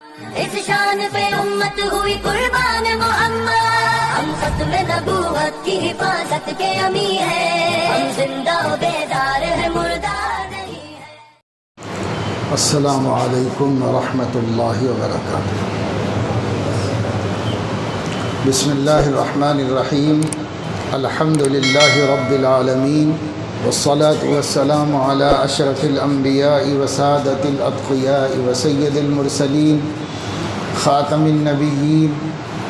اس شان پہ امت ہوئی قربان محمد، ہم ختم نبوت کی حفاظت کے امی ہیں، ہم زندہ و بیدار ہے مردہ نہیں ہے۔ السلام علیکم ورحمۃ اللہ وبرکاتہ۔ بسم اللہ الرحمن الرحیم، الحمد للہ رب العالمین، والصلاة والسلام علی اشرف الانبیاء وسادۃ الاتقیاء وسید المرسلین خاتم النبیین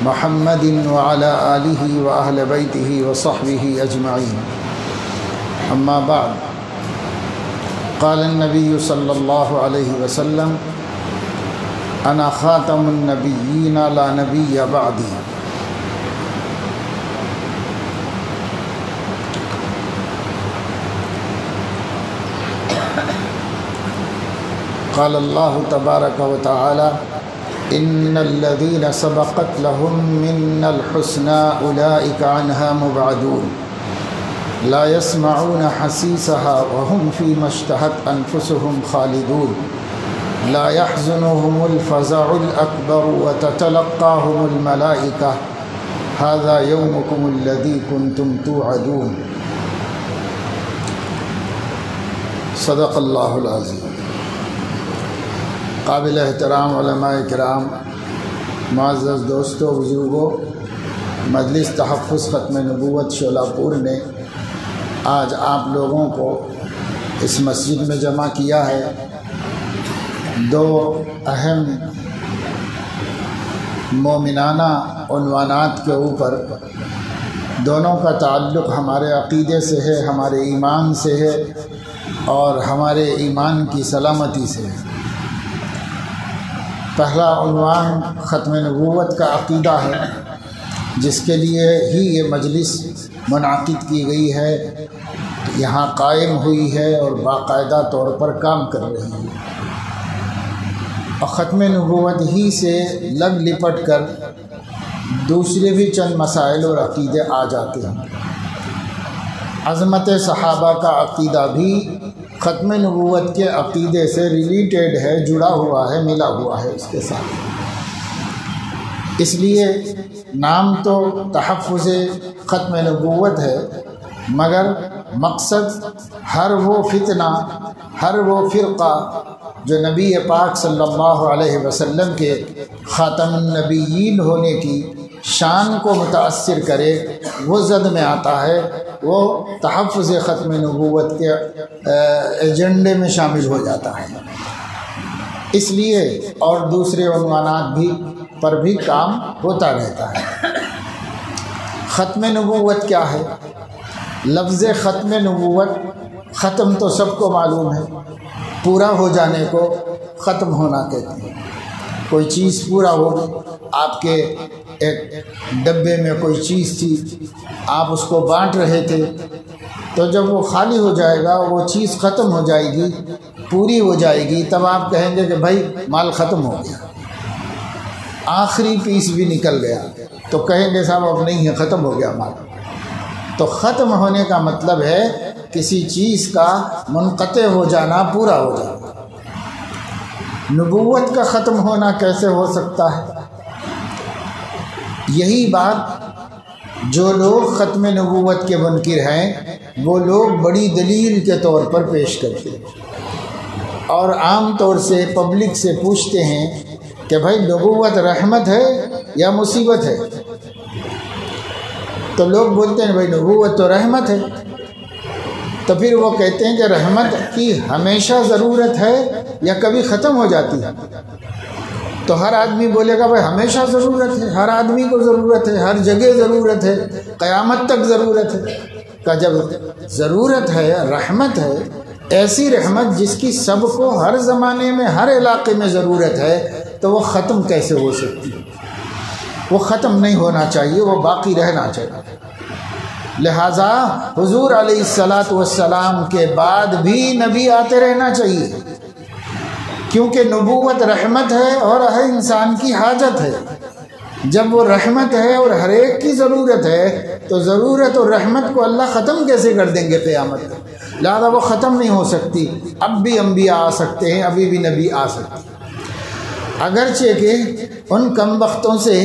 محمد وعلی آلہ واہل بیتہ وصحبہ اجمعین، اما بعد، قال النبی صلی اللہ علیہ وسلم انا خاتم النبیین لا نبی بعدی۔ قال اللہ تبارک و تعالی ان الذین سبقت لهم من الحسنى اولئک عنها مبعدون لا يسمعون حسیسها وهم فيما اشتهت انفسهم خالدون لا يحزنهم الفزع الاکبر وتتلقاهم الملائکة هذا يومكم الذي كنتم توعدون۔ صدق اللہ العظیم۔ قابل احترام علماء کرام، معزز دوستوں، بزرگوں، مجلس تحفظ ختم نبوت شولہ پور نے آج آپ لوگوں کو اس مسجد میں جمع کیا ہے۔ دو اہم مومنانہ عنوانات کے اوپر، دونوں کا تعلق ہمارے عقیدے سے ہے، ہمارے ایمان سے ہے اور ہمارے ایمان کی سلامتی سے ہے۔ پہلا عنوان ختم نبوت کا عقیدہ ہے، جس کے لیے ہی یہ مجلس منعقد کی گئی ہے، یہاں قائم ہوئی ہے اور باقاعدہ طور پر کام کر رہی ہے، اور ختم نبوت ہی سے لگ لپٹ کر دوسرے بھی چند مسائل اور عقیدے آ جاتے ہیں۔ عظمت صحابہ کا عقیدہ بھی ختم نبوت کے عقیدے سے ریلیٹڈ ہے، جڑا ہوا ہے، ملا ہوا ہے اس کے ساتھ۔ اس لیے نام تو تحفظ ختم نبوت ہے، مگر مقصد ہر وہ فتنہ، ہر وہ فرقہ جو نبی پاک صلی اللہ علیہ وسلم کے خاتم النبیین ہونے کی شان کو متاثر کرے، وہ زد میں آتا ہے، وہ تحفظ ختم نبوت کے ایجنڈے میں شامل ہو جاتا ہے۔ اس لیے اور دوسرے عنوانات بھی پر بھی کام ہوتا رہتا ہے۔ ختم نبوت کیا ہے؟ لفظ ختم نبوت، ختم تو سب کو معلوم ہے، پورا ہو جانے کو ختم ہونا کہتے ہیں۔ کوئی چیز پورا ہو، آپ کے ایک ڈبے میں کوئی چیز تھی، آپ اس کو بانٹ رہے تھے، تو جب وہ خالی ہو جائے گا، وہ چیز ختم ہو جائے گی، پوری ہو جائے گی، تب آپ کہیں گے کہ بھائی مال ختم ہو گیا، آخری پیس بھی نکل گیا، تو کہیں گے صاحب اب نہیں ہے، ختم ہو گیا مال۔ تو ختم ہونے کا مطلب ہے کسی چیز کا منقطع ہو جانا، پورا ہو جانا۔ نبوت کا ختم ہونا کیسے ہو سکتا ہے؟ یہی بات جو لوگ ختم نبوت کے منکر ہیں، وہ لوگ بڑی دلیل کے طور پر پیش کرتے ہیں، اور عام طور سے پبلک سے پوچھتے ہیں کہ بھائی نبوت رحمت ہے یا مصیبت ہے؟ تو لوگ بولتے ہیں بھائی نبوت تو رحمت ہے۔ تو پھر وہ کہتے ہیں کہ رحمت کی ہمیشہ ضرورت ہے یا کبھی ختم ہو جاتی ہے؟ تو ہر آدمی بولے گا بھائی ہمیشہ ضرورت ہے، ہر آدمی کو ضرورت ہے، ہر جگہ ضرورت ہے، قیامت تک ضرورت ہے۔ کہ جب ضرورت ہے، رحمت ہے، ایسی رحمت جس کی سب کو ہر زمانے میں، ہر علاقے میں ضرورت ہے، تو وہ ختم کیسے ہو سکتی ہے؟ وہ ختم نہیں ہونا چاہیے، وہ باقی رہنا چاہیے۔ لہٰذا حضور علیہ السلام کے بعد بھی نبی آتے رہنا چاہیے، کیونکہ نبوت رحمت ہے اور ہر انسان کی حاجت ہے۔ جب وہ رحمت ہے اور ہر ایک کی ضرورت ہے، تو ضرورت اور رحمت کو اللہ ختم کیسے کر دیں گے قیامت میں؟ لہذا وہ ختم نہیں ہو سکتی۔ اب بھی انبیاء آ سکتے ہیں، ابھی بھی نبی آ سکتے ہیں۔ اگرچہ کہ ان کم بختوں سے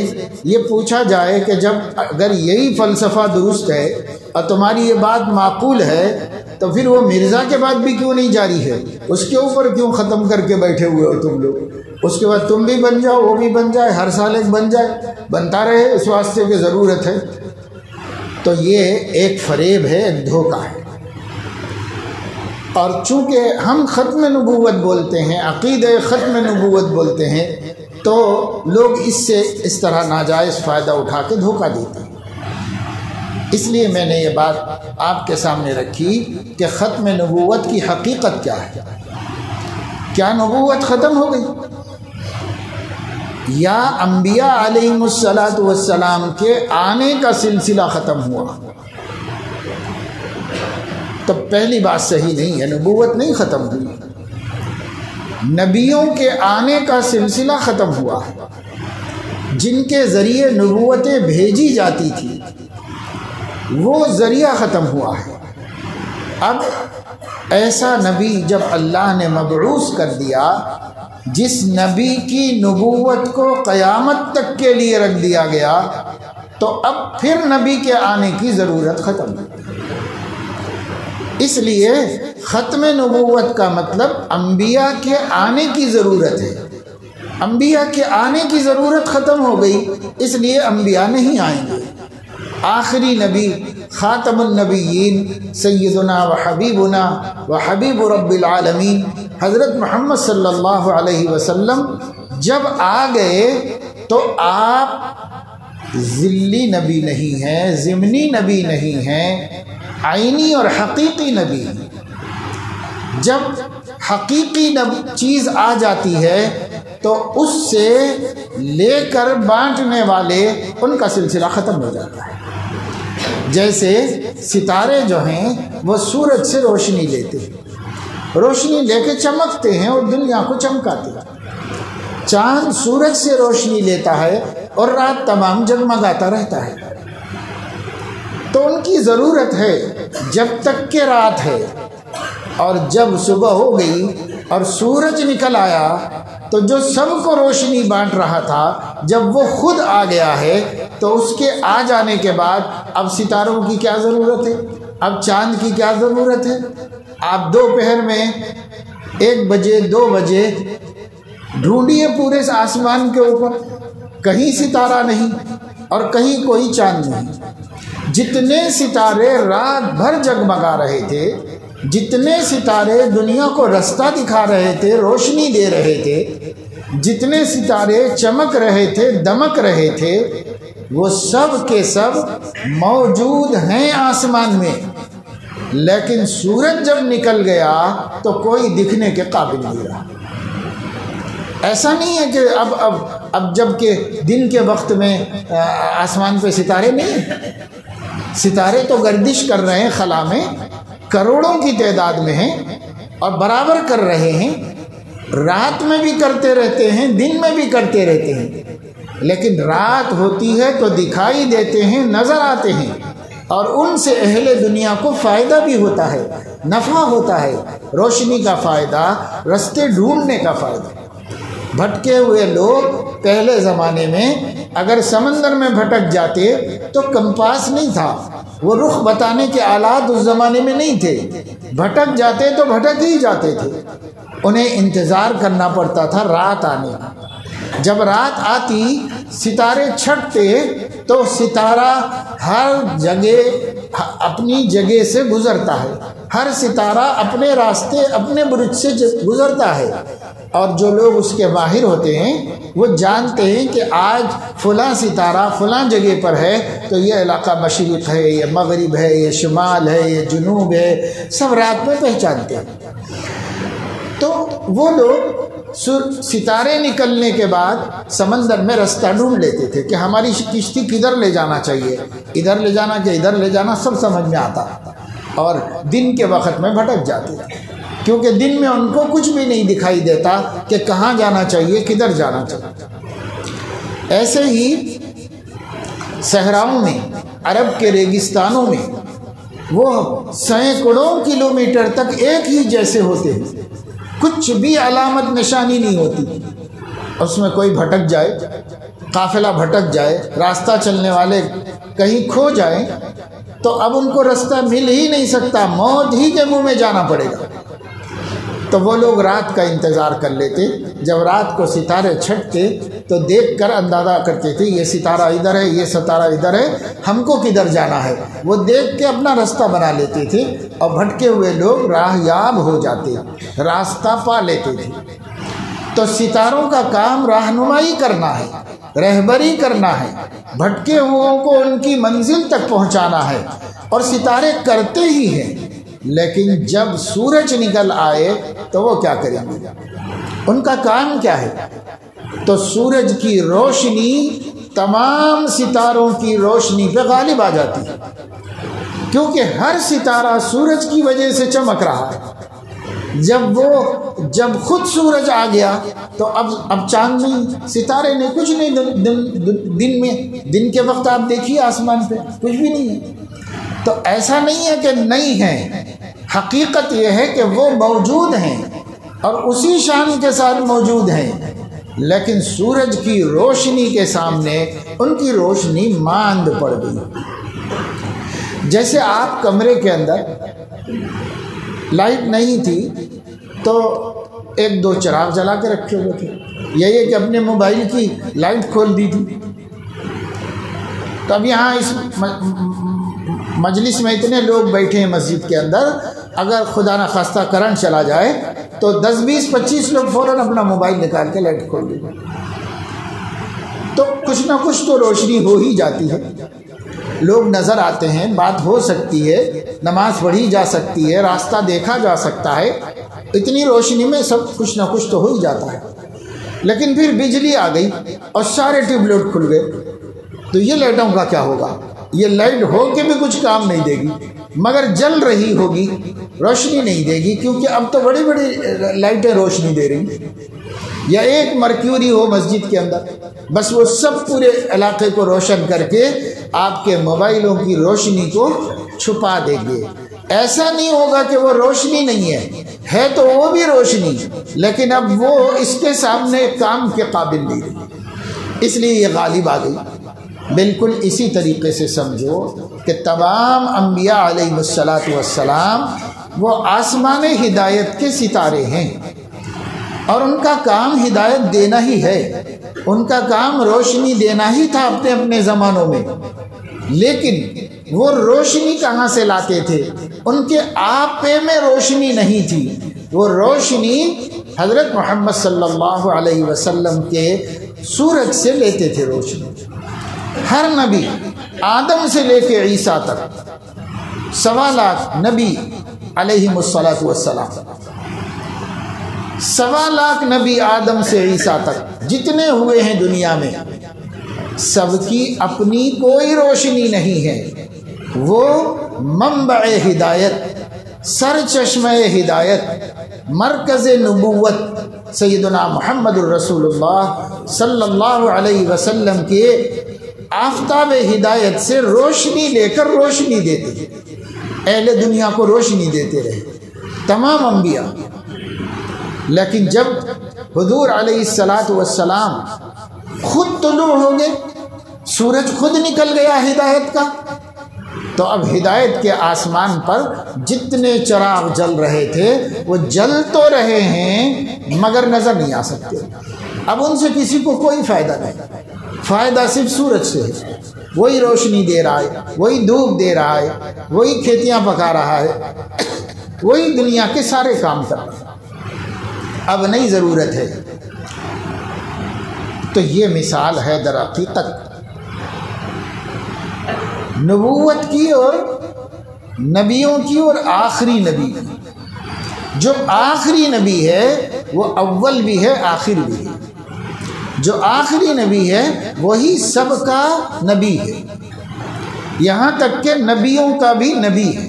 یہ پوچھا جائے کہ جب اگر یہی فلسفہ درست ہے اور تمہاری یہ بات معقول ہے تو پھر وہ مرزا کے بعد بھی کیوں نہیں جاری ہے؟ اس کے اوپر کیوں ختم کر کے بیٹھے ہوئے ہو تم لوگ؟ اس کے بعد تم بھی بن جاؤ، وہ بھی بن جائے، ہر سال ایک بن جائے، بنتا رہے، اس واسطے کی ضرورت ہے۔ تو یہ ایک فریب ہے، ایک دھوکہ ہے۔ اور چونکہ ہم ختم نبوت بولتے ہیں، عقیدہ ختم نبوت بولتے ہیں، تو لوگ اس سے اس طرح ناجائز فائدہ اٹھا کے دھوکہ دیتے ہیں۔ اس لیے میں نے یہ بات آپ کے سامنے رکھی کہ ختم نبوت کی حقیقت کیا ہے۔ کیا نبوت ختم ہو گئی یا انبیاء علیہم السلام کے آنے کا سلسلہ ختم ہوا؟ تو پہلی بات صحیح نہیں ہے، نبوت نہیں ختم ہوئی، نبیوں کے آنے کا سلسلہ ختم ہوا ہے۔ جن کے ذریعے نبوتیں بھیجی جاتی تھی وہ ذریعہ ختم ہوا ہے۔ اب ایسا نبی جب اللہ نے مبعوث کر دیا جس نبی کی نبوت کو قیامت تک کے لیے رکھ دیا گیا، تو اب پھر نبی کے آنے کی ضرورت ختم ہے۔ اس لیے ختم نبوت کا مطلب انبیاء کے آنے کی ضرورت ہے۔ انبیاء کے آنے کی ضرورت ختم ہو گئی، اس لیے انبیاء نہیں آئیں گے۔ آخری نبی خاتم النبیین سیدنا و حبیب رب العالمین حضرت محمد صلی اللہ علیہ وسلم جب آ گئے تو آپ ذلی نبی نہیں ہیں، ضمنی نبی نہیں ہیں، عینی اور حقیقی نبی ہیں۔ جب حقیقی چیز آ جاتی ہے تو اس سے لے کر بانٹنے والے ان کا سلسلہ ختم ہو جاتا ہے۔ جیسے ستارے جو ہیں وہ سورج سے روشنی لیتے ہیں، روشنی لے کے چمکتے ہیں اور دنیا کو چمکاتے ہیں۔ چاند سورج سے روشنی لیتا ہے اور رات تمام جگمگاتا رہتا ہے۔ تو ان کی ضرورت ہے جب تک کہ رات ہے، اور جب صبح ہو گئی اور سورج نکل آیا تو جو سب کو روشنی بانٹ رہا تھا جب وہ خود آ گیا ہے تو اس کے آ جانے کے بعد اب ستاروں کی کیا ضرورت ہے، اب چاند کی کیا ضرورت ہے؟ آپ دوپہر میں 1 بجے 2 بجے ڈھونڈیے پورے آسمان کے اوپر، کہیں ستارہ نہیں اور کہیں کوئی چاند نہیں۔ جتنے ستارے رات بھر جگمگا رہے تھے، جتنے ستارے دنیا کو رستہ دکھا رہے تھے، روشنی دے رہے تھے، جتنے ستارے چمک رہے تھے، دمک رہے تھے، وہ سب کے سب موجود ہیں آسمان میں، لیکن سورج جب نکل گیا تو کوئی دکھنے کے قابل نہیں رہا۔ ایسا نہیں ہے کہ اب جب کہ دن کے وقت میں آسمان پہ ستارے نہیں، ستارے تو گردش کر رہے ہیں خلا میں، کروڑوں کی تعداد میں ہیں اور برابر کر رہے ہیں، رات میں بھی کرتے رہتے ہیں، دن میں بھی کرتے رہتے ہیں، لیکن رات ہوتی ہے تو دکھائی دیتے ہیں، نظر آتے ہیں، اور ان سے اہل دنیا کو فائدہ بھی ہوتا ہے، نفع ہوتا ہے، روشنی کا فائدہ، رستے ڈھونڈنے کا فائدہ۔ بھٹکے ہوئے لوگ پہلے زمانے میں اگر سمندر میں بھٹک جاتے تو کمپاس نہیں تھا، وہ رخ بتانے کے آلات اس زمانے میں نہیں تھے، بھٹک جاتے تو بھٹک ہی جاتے تھے، انہیں انتظار کرنا پڑتا تھا رات آنے کا۔ جب رات آتی ستارے چھٹتے تو ستارہ ہر جگہ اپنی جگہ سے گزرتا ہے، ہر ستارہ اپنے راستے اپنے برج سے گزرتا ہے، اور جو لوگ اس کے ماہر ہوتے ہیں وہ جانتے ہیں کہ آج فلاں ستارہ فلاں جگہ پر ہے تو یہ علاقہ مشرق ہے، یہ مغرب ہے، یہ شمال ہے، یہ جنوب ہے، سب رات میں پہچانتے ہیں۔ تو وہ لوگ ستارے نکلنے کے بعد سمندر میں رستہ ڈھونڈ لیتے تھے کہ ہماری کشتی کدھر لے جانا چاہیے، ادھر لے جانا کہ ادھر لے جانا، سب سمجھ میں آتا، اور دن کے وقت میں بھٹک جاتے تھے کیونکہ دن میں ان کو کچھ بھی نہیں دکھائی دیتا کہ کہاں جانا چاہیے، کدھر جانا چاہیے۔ ایسے ہی صحراؤں میں، عرب کے ریگستانوں میں وہ سینکڑوں کلومیٹر تک ایک ہی جیسے ہوتے ہیں، کچھ بھی علامت نشانی نہیں ہوتی، اس میں کوئی بھٹک جائے، قافلہ بھٹک جائے، راستہ چلنے والے کہیں کھو جائیں تو اب ان کو راستہ مل ہی نہیں سکتا، موت ہی کے منہ میں جانا پڑے گا۔ تو وہ لوگ رات کا انتظار کر لیتے، جب رات کو ستارے چھٹتے تو دیکھ کر اندازہ کرتے تھے یہ ستارہ ادھر ہے، یہ ستارہ ادھر ہے، ہم کو کدھر جانا ہے۔ وہ دیکھ کے اپنا راستہ بنا لیتے تھے اور بھٹکے ہوئے لوگ راہ یاب ہو جاتے، راستہ پا لیتے تھے۔ تو ستاروں کا کام رہنمائی کرنا ہے، رہبری کرنا ہے، بھٹکے ہوئوں کو ان کی منزل تک پہنچانا ہے، اور ستارے کرتے ہی ہیں۔ لیکن جب سورج نکل آئے تو وہ کیا کریں گے؟ ان کا کام کیا ہے؟ تو سورج کی روشنی تمام ستاروں کی روشنی پہ غالب آ جاتی ہے، کیونکہ ہر ستارہ سورج کی وجہ سے چمک رہا ہے۔ جب خود سورج آ گیا تو اب چاند نہیں، ستارے نے کچھ نہیں، دن کے وقت آپ دیکھیے آسمان پہ کچھ بھی نہیں ہے۔ تو ایسا نہیں ہے کہ نہیں ہے، حقیقت یہ ہے کہ وہ موجود ہیں اور اسی شان کے ساتھ موجود ہیں، لیکن سورج کی روشنی کے سامنے ان کی روشنی ماند پڑ گئی۔ جیسے آپ کمرے کے اندر لائٹ نہیں تھی تو ایک دو چراغ جلا کے رکھے ہوئے تھے، یہی ہے کہ اپنے موبائل کی لائٹ کھول دی تھی۔ تو اب یہاں اس مجلس میں اتنے لوگ بیٹھے ہیں مسجد کے اندر، اگر خدا نہ خواستہ کرنٹ چلا جائے تو 10 20 25 لوگ فوراً اپنا موبائل نکال کے لائٹ کھول دیں، تو کچھ نہ کچھ تو روشنی ہو ہی جاتی ہے، لوگ نظر آتے ہیں، بات ہو سکتی ہے، نماز پڑھی جا سکتی ہے، راستہ دیکھا جا سکتا ہے، اتنی روشنی میں سب کچھ نہ کچھ تو ہو ہی جاتا ہے۔ لیکن پھر بجلی آ گئی اور سارے ٹیوب لائٹ کھل گئے، تو یہ لائٹوں کا کیا ہوگا؟ یہ لائٹ ہو کے بھی کچھ کام نہیں دے گی، مگر جل رہی ہوگی، روشنی نہیں دے گی، کیونکہ اب تو بڑی بڑی لائٹیں روشنی دے رہی ہیں۔ یا ایک مرکیوری ہو مسجد کے اندر، بس وہ سب پورے علاقے کو روشن کر کے آپ کے موبائلوں کی روشنی کو چھپا دیں گے۔ ایسا نہیں ہوگا کہ وہ روشنی نہیں ہے تو وہ بھی روشنی، لیکن اب وہ اس کے سامنے کام کے قابل نہیں رہی، اس لیے یہ غالب آ گئی۔ بالکل اسی طریقے سے سمجھو کہ تمام انبیاء علیہ السلام وہ آسمان ہدایت کے ستارے ہیں، اور ان کا کام ہدایت دینا ہی ہے، ان کا کام روشنی دینا ہی تھا اپنے اپنے زمانوں میں۔ لیکن وہ روشنی کہاں سے لاتے تھے؟ ان کے آپے میں روشنی نہیں تھی، وہ روشنی حضرت محمد صلی اللہ علیہ وسلم کے سورج سے لیتے تھے روشنی۔ ہر نبی آدم سے لے کے عیسیٰ تک 1.25 لاکھ نبی علیہ السلام، 1.25 لاکھ نبی آدم سے عیسیٰ تک جتنے ہوئے ہیں دنیا میں، سب کی اپنی کوئی روشنی نہیں ہے، وہ منبع ہدایت، سر چشمہ ہدایت، مرکز نبوت سیدنا محمد الرسول اللہ صلی اللہ علیہ وسلم کے آفتاب ہدایت سے روشنی لے کر روشنی دیتے، اہل دنیا کو روشنی دیتے رہے تمام انبیاء۔ لیکن جب حضور علیہ السلام خود طلوع ہو گئے، سورج خود نکل گیا ہدایت کا، تو اب ہدایت کے آسمان پر جتنے چراغ جل رہے تھے وہ جل تو رہے ہیں مگر نظر نہیں آ سکتے۔ اب ان سے کسی کو کوئی فائدہ نہیں، فائدہ صرف سورج سے ہے، وہی روشنی دے رہا ہے، وہی دھوپ دے رہا ہے، وہی کھیتیاں پکا رہا ہے، وہی دنیا کے سارے کام کر رہا ہے، اب نہیں ضرورت ہے۔ تو یہ مثال ہے در حقیقت نبوت کی اور نبیوں کی اور آخری نبی کی۔ جو آخری نبی ہے وہ اول بھی ہے آخر بھی ہے، جو آخری نبی ہے وہی سب کا نبی ہے، یہاں تک کہ نبیوں کا بھی نبی ہے۔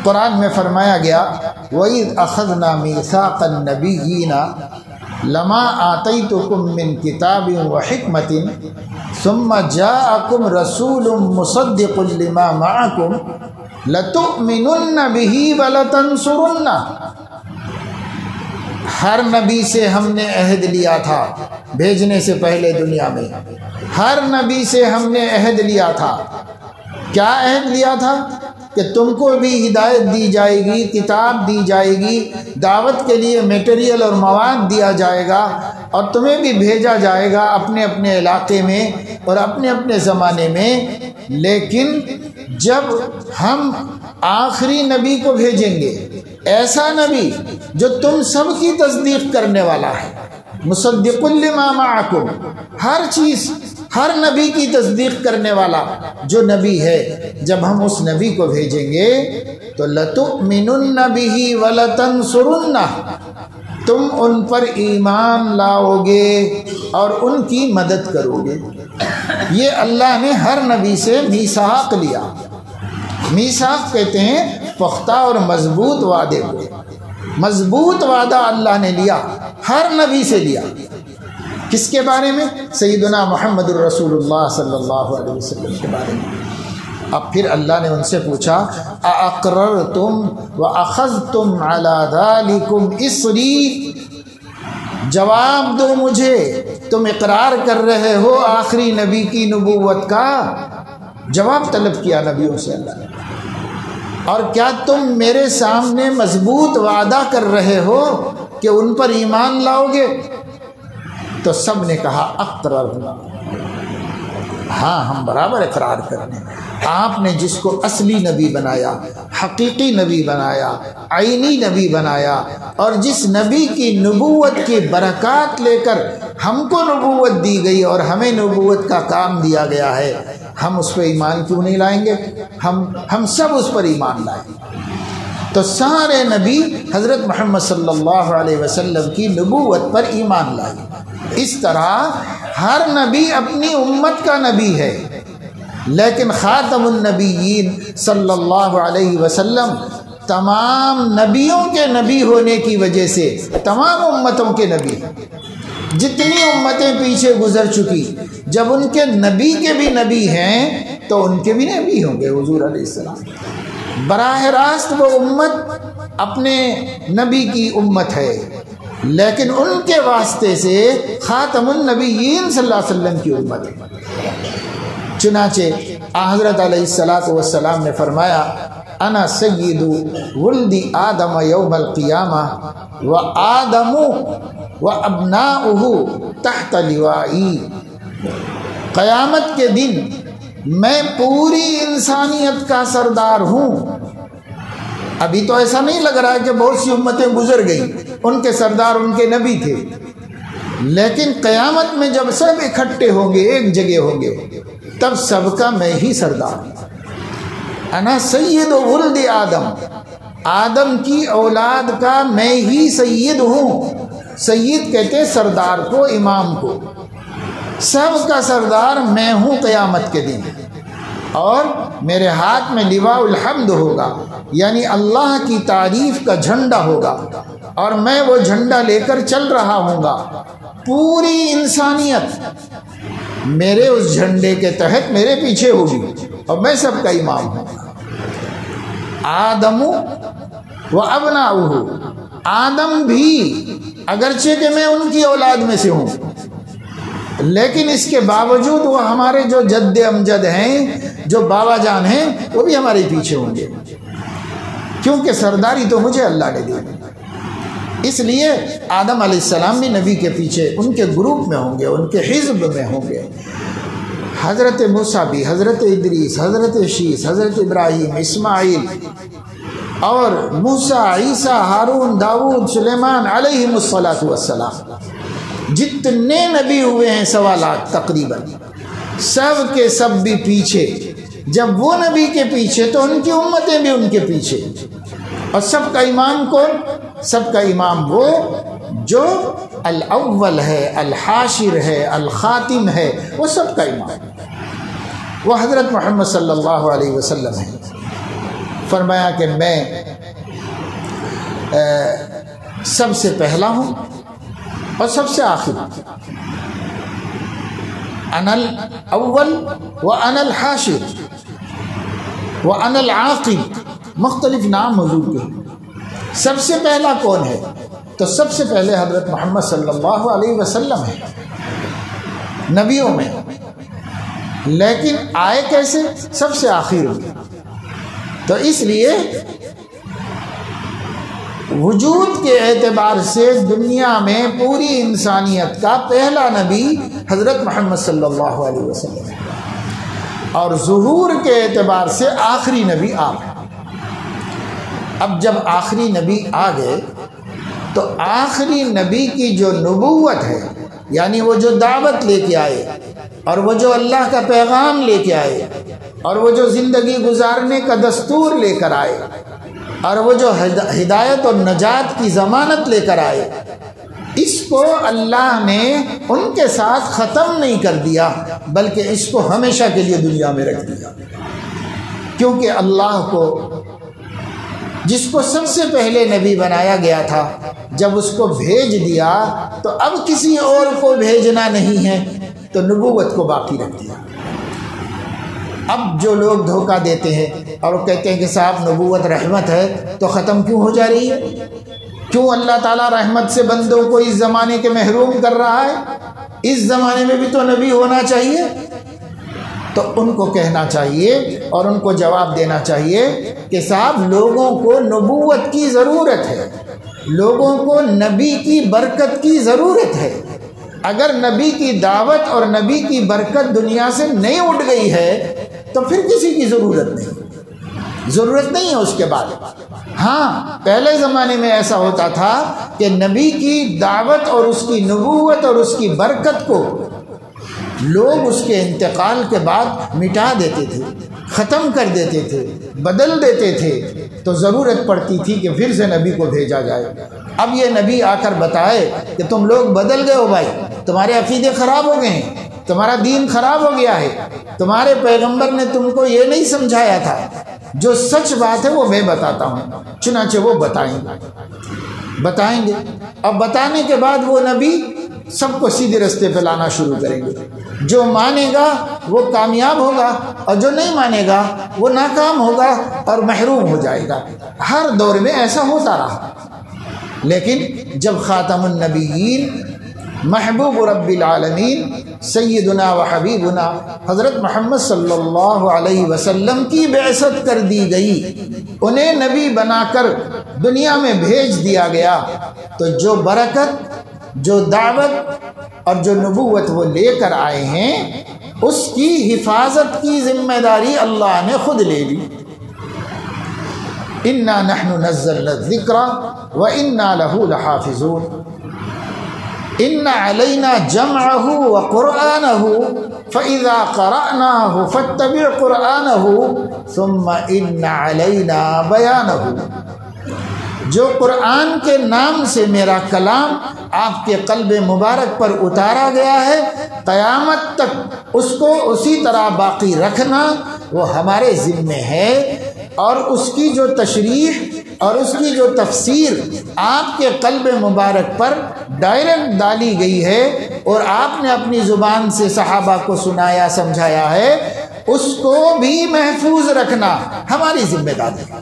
قرآن میں فرمایا گیا وَإِذْ أَخَذْنَا مِيثَاقَ النَّبِيِّينَ لَمَا آتَيْتُكُم مِّن كِتَابٍ وَحِكْمَةٍ ثُمَّ جَاءَكُمْ رَسُولٌ مُصَدِّقٌ لِّمَا مَعَكُمْ لَتُؤْمِنُنَّ بِهِ وَلَتَنصُرُنَّهُ۔ ہر نبی سے ہم نے عہد لیا تھا بھیجنے سے پہلے دنیا میں، ہر نبی سے ہم نے عہد لیا تھا۔ کیا عہد لیا تھا؟ کہ تم کو بھی ہدایت دی جائے گی، کتاب دی جائے گی، دعوت کے لیے میٹیریل اور مواد دیا جائے گا، اور تمہیں بھی بھیجا جائے گا اپنے اپنے علاقے میں اور اپنے اپنے زمانے میں۔ لیکن جب ہم آخری نبی کو بھیجیں گے، ایسا نبی جو تم سب کی تصدیق کرنے والا ہے، مصدق لما معکم، ہر چیز، ہر نبی کی تصدیق کرنے والا جو نبی ہے، جب ہم اس نبی کو بھیجیں گے تو لَتُؤْمِنُنَّ بِهِ وَلَتَنْصُرُنَّهُ، تم ان پر ایمان لاؤ گے اور ان کی مدد کرو گے۔ یہ اللہ نے ہر نبی سے میثاق لیا۔ میثاق کہتے ہیں پختہ اور مضبوط وعدے کو۔ مضبوط وعدہ اللہ نے لیا، ہر نبی سے لیا۔ کس کے بارے میں؟ سیدنا محمد الرسول اللہ صلی اللہ علیہ وسلم کے بارے میں۔ اب پھر اللہ نے ان سے پوچھا اَأَقْرَرْتُمْ وَأَخَذْتُمْ عَلَى ذَلِكُمْ إِصْرِي، جواب دو مجھے، تم اقرار کر رہے ہو آخری نبی کی نبوت کا؟ جواب طلب کیا نبیوں سے اللہ نے۔ اور کیا تم میرے سامنے مضبوط وعدہ کر رہے ہو کہ ان پر ایمان لاؤ گے؟ تو سب نے کہا اقررنا، ہاں ہم برابر اقرار کرنے۔ آپ نے جس کو اصلی نبی بنایا، حقیقی نبی بنایا، عینی نبی بنایا، اور جس نبی کی نبوت کی برکات لے کر ہم کو نبوت دی گئی اور ہمیں نبوت کا کام دیا گیا ہے، ہم اس پہ ایمان کیوں نہیں لائیں گے؟ ہم سب اس پر ایمان لائیں۔ تو سارے نبی حضرت محمد صلی اللہ علیہ وسلم کی نبوت پر ایمان لائے۔ اس طرح ہر نبی اپنی امت کا نبی ہے، لیکن خاتم النبیین صلی اللہ علیہ وسلم تمام نبیوں کے نبی ہونے کی وجہ سے تمام امتوں کے نبی، جتنی امتیں پیچھے گزر چکی، جب ان کے نبی کے بھی نبی ہیں تو ان کے بھی نبی ہوں گے حضور علیہ السلام۔ براہ راست وہ امت اپنے نبی کی امت ہے، لیکن ان کے واسطے سے خاتم النبیین صلی اللہ علیہ وسلم کی امت ہے۔ چنانچہ حضرت علیہ السلام نے فرمایا انا سید ولد آدم یوم القیامہ و آدم و ابناؤہ تحت لوائی، قیامت کے دن میں پوری انسانیت کا سردار ہوں۔ ابھی تو ایسا نہیں لگ رہا ہے کہ بہت سی امتیں گزر گئیں، ان کے سردار ان کے نبی تھے، لیکن قیامت میں جب سب اکٹھے ہوں گے، ایک جگہ ہوں گے، تب سب کا میں ہی سردار ہوں۔ انا سید ولد آدم، آدم کی اولاد کا میں ہی سید ہوں۔ سید کہتے ہیں سردار کو، امام کو۔ سب کا سردار میں ہوں قیامت کے دن، اور میرے ہاتھ میں لواء الحمد ہوگا، یعنی اللہ کی تعریف کا جھنڈا ہوگا، اور میں وہ جھنڈا لے کر چل رہا ہوں گا۔ پوری انسانیت میرے اس جھنڈے کے تحت میرے پیچھے ہوگی، اور میں سب کا امام ہوں۔ آدم و ابناؤہ، آدم بھی اگرچہ کہ میں ان کی اولاد میں سے ہوں، لیکن اس کے باوجود وہ ہمارے جو جد امجد ہیں، جو بابا جان ہیں، وہ بھی ہمارے پیچھے ہوں گے، کیونکہ سرداری تو مجھے اللہ نے دی۔ اس لیے آدم علیہ السلام بھی نبی کے پیچھے ان کے گروپ میں ہوں گے، ان کے حزب میں ہوں گے۔ حضرت موسیٰ بھی، حضرت ادریس، حضرت شیس، حضرت ابراہیم، اسماعیل، اور موسیٰ، عیسیٰ، ہارون، داؤد، سلیمان علیہ السلام، جتنے نبی ہوئے ہیں 1.25 لاکھ تقریباً، سب کے سب بھی پیچھے۔ جب وہ نبی کے پیچھے تو ان کی امتیں بھی ان کے پیچھے۔ اور سب کا امام کون؟ سب کا امام وہ جو الاول ہے، الحاشر ہے، الخاتم ہے، وہ سب کا امام، وہ حضرت محمد صلی اللہ علیہ وسلم ہے۔ فرمایا کہ میں سب سے پہلا ہوں اور سب سے آخر، انا الاول وانا الحاشر وانا العاقب، مختلف نام حضور کے۔ سب سے پہلا کون ہے؟ تو سب سے پہلے حضرت محمد صلی اللہ علیہ وسلم ہے نبیوں میں، لیکن آئے کیسے؟ سب سے آخر میں۔ تو اس لیے وجود کے اعتبار سے دنیا میں پوری انسانیت کا پہلا نبی حضرت محمد صلی اللہ علیہ وسلم ہے، اور ظہور کے اعتبار سے آخری نبی آپ ہیں۔ اب جب آخری نبی آ گئے تو آخری نبی کی جو نبوت ہے، یعنی وہ جو دعوت لے کے آئے اور وہ جو اللہ کا پیغام لے کے آئے اور وہ جو زندگی گزارنے کا دستور لے کر آئے اور وہ جو ہدایت اور نجات کی ضمانت لے کر آئے، اس کو اللہ نے ان کے ساتھ ختم نہیں کر دیا، بلکہ اس کو ہمیشہ کے لیے دنیا میں رکھ دیا، کیونکہ اللہ کو جس کو سب سے پہلے نبی بنایا گیا تھا، جب اس کو بھیج دیا تو اب کسی اور کو بھیجنا نہیں ہے، تو نبوت کو باقی رکھ دیا۔ اب جو لوگ دھوکہ دیتے ہیں اور کہتے ہیں کہ صاحب نبوت رحمت ہے، تو ختم کیوں ہو جا رہی ہے؟ کیوں اللہ تعالیٰ رحمت سے بندوں کو اس زمانے کے محروم کر رہا ہے؟ اس زمانے میں بھی تو نبی ہونا چاہیے۔ تو ان کو کہنا چاہیے اور ان کو جواب دینا چاہیے کہ صاحب لوگوں کو نبوت کی ضرورت ہے، لوگوں کو نبی کی برکت کی ضرورت ہے۔ اگر نبی کی دعوت اور نبی کی برکت دنیا سے نہیں اٹھ گئی ہے تو پھر کسی کی ضرورت نہیں ہے اس کے بعد۔ ہاں، پہلے زمانے میں ایسا ہوتا تھا کہ نبی کی دعوت اور اس کی نبوت اور اس کی برکت کو لوگ اس کے انتقال کے بعد مٹا دیتے تھے، ختم کر دیتے تھے، بدل دیتے تھے، تو ضرورت پڑتی تھی کہ پھر سے نبی کو بھیجا جائے۔ اب یہ نبی آ کر بتائے کہ تم لوگ بدل گئے ہو بھائی، تمہارے عقیدے خراب ہو گئے ہیں، تمہارا دین خراب ہو گیا ہے، تمہارے پیغمبر نے تم کو یہ نہیں سمجھایا تھا۔ جو سچ بات ہے وہ میں بتاتا ہوں، چنانچہ وہ بتائیں گے۔ اب بتانے کے بعد وہ نبی سب کو سیدھے رستے پہ لانا شروع کریں گے۔ جو مانے گا وہ کامیاب ہوگا اور جو نہیں مانے گا وہ ناکام ہوگا اور محروم ہو جائے گا۔ ہر دور میں ایسا ہوتا رہا، لیکن جب خاتم النبیین محبوب رب العالمین سیدنا و حبیبنا حضرت محمد صلی اللہ علیہ وسلم کی بعثت کر دی گئی، انہیں نبی بنا کر دنیا میں بھیج دیا گیا، تو جو برکت، جو دعوت اور جو نبوت وہ لے کر آئے ہیں، اس کی حفاظت کی ذمہ داری اللہ نے خود لے لی۔ انا نحن نزلنا الذکر وانا له لحافظون ان علینا جمعہ وقرآنہ فاذا قرأناہ فاتبع قرآنہ ثم ان علینا بیانہ۔ جو قرآن کے نام سے میرا کلام آپ کے قلب مبارک پر اتارا گیا ہے، قیامت تک اس کو اسی طرح باقی رکھنا وہ ہمارے ذمے ہے، اور اس کی جو تشریح اور اس کی جو تفسیر آپ کے قلب مبارک پر ڈائریکٹ ڈالی گئی ہے اور آپ نے اپنی زبان سے صحابہ کو سنایا سمجھایا ہے، اس کو بھی محفوظ رکھنا ہماری ذمہ داری ہے۔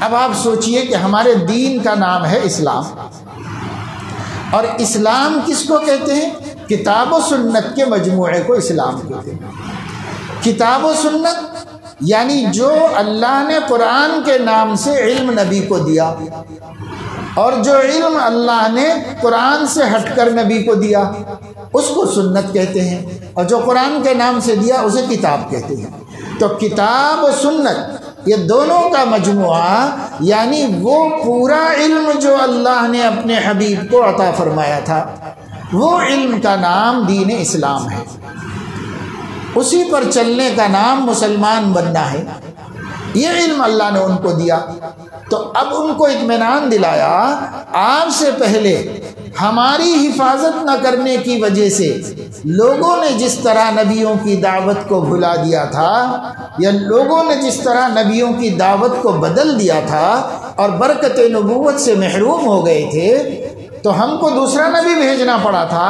اب آپ سوچئے کہ ہمارے دین کا نام ہے اسلام، اور اسلام کس کو کہتے ہیں؟ کتاب و سنت کے مجموعے کو اسلام کہتے ہیں۔ کتاب و سنت یعنی جو اللہ نے قرآن کے نام سے علم نبی کو دیا، اور جو علم اللہ نے قرآن سے ہٹ کر نبی کو دیا اس کو سنت کہتے ہیں، اور جو قرآن کے نام سے دیا اسے کتاب کہتے ہیں۔ تو کتاب و سنت یہ دونوں کا مجموعہ، یعنی وہ پورا علم جو اللہ نے اپنے حبیب کو عطا فرمایا تھا، وہ علم کا نام دین اسلام ہے۔ اسی پر چلنے کا نام مسلمان بننا ہے۔ یہ علم اللہ نے ان کو دیا، تو اب ان کو اطمینان دلایا، آپ سے پہلے ہماری حفاظت نہ کرنے کی وجہ سے لوگوں نے جس طرح نبیوں کی دعوت کو بھلا دیا تھا، یا لوگوں نے جس طرح نبیوں کی دعوت کو بدل دیا تھا اور برکت نبوت سے محروم ہو گئے تھے، تو ہم کو دوسرا نبی بھیجنا پڑا تھا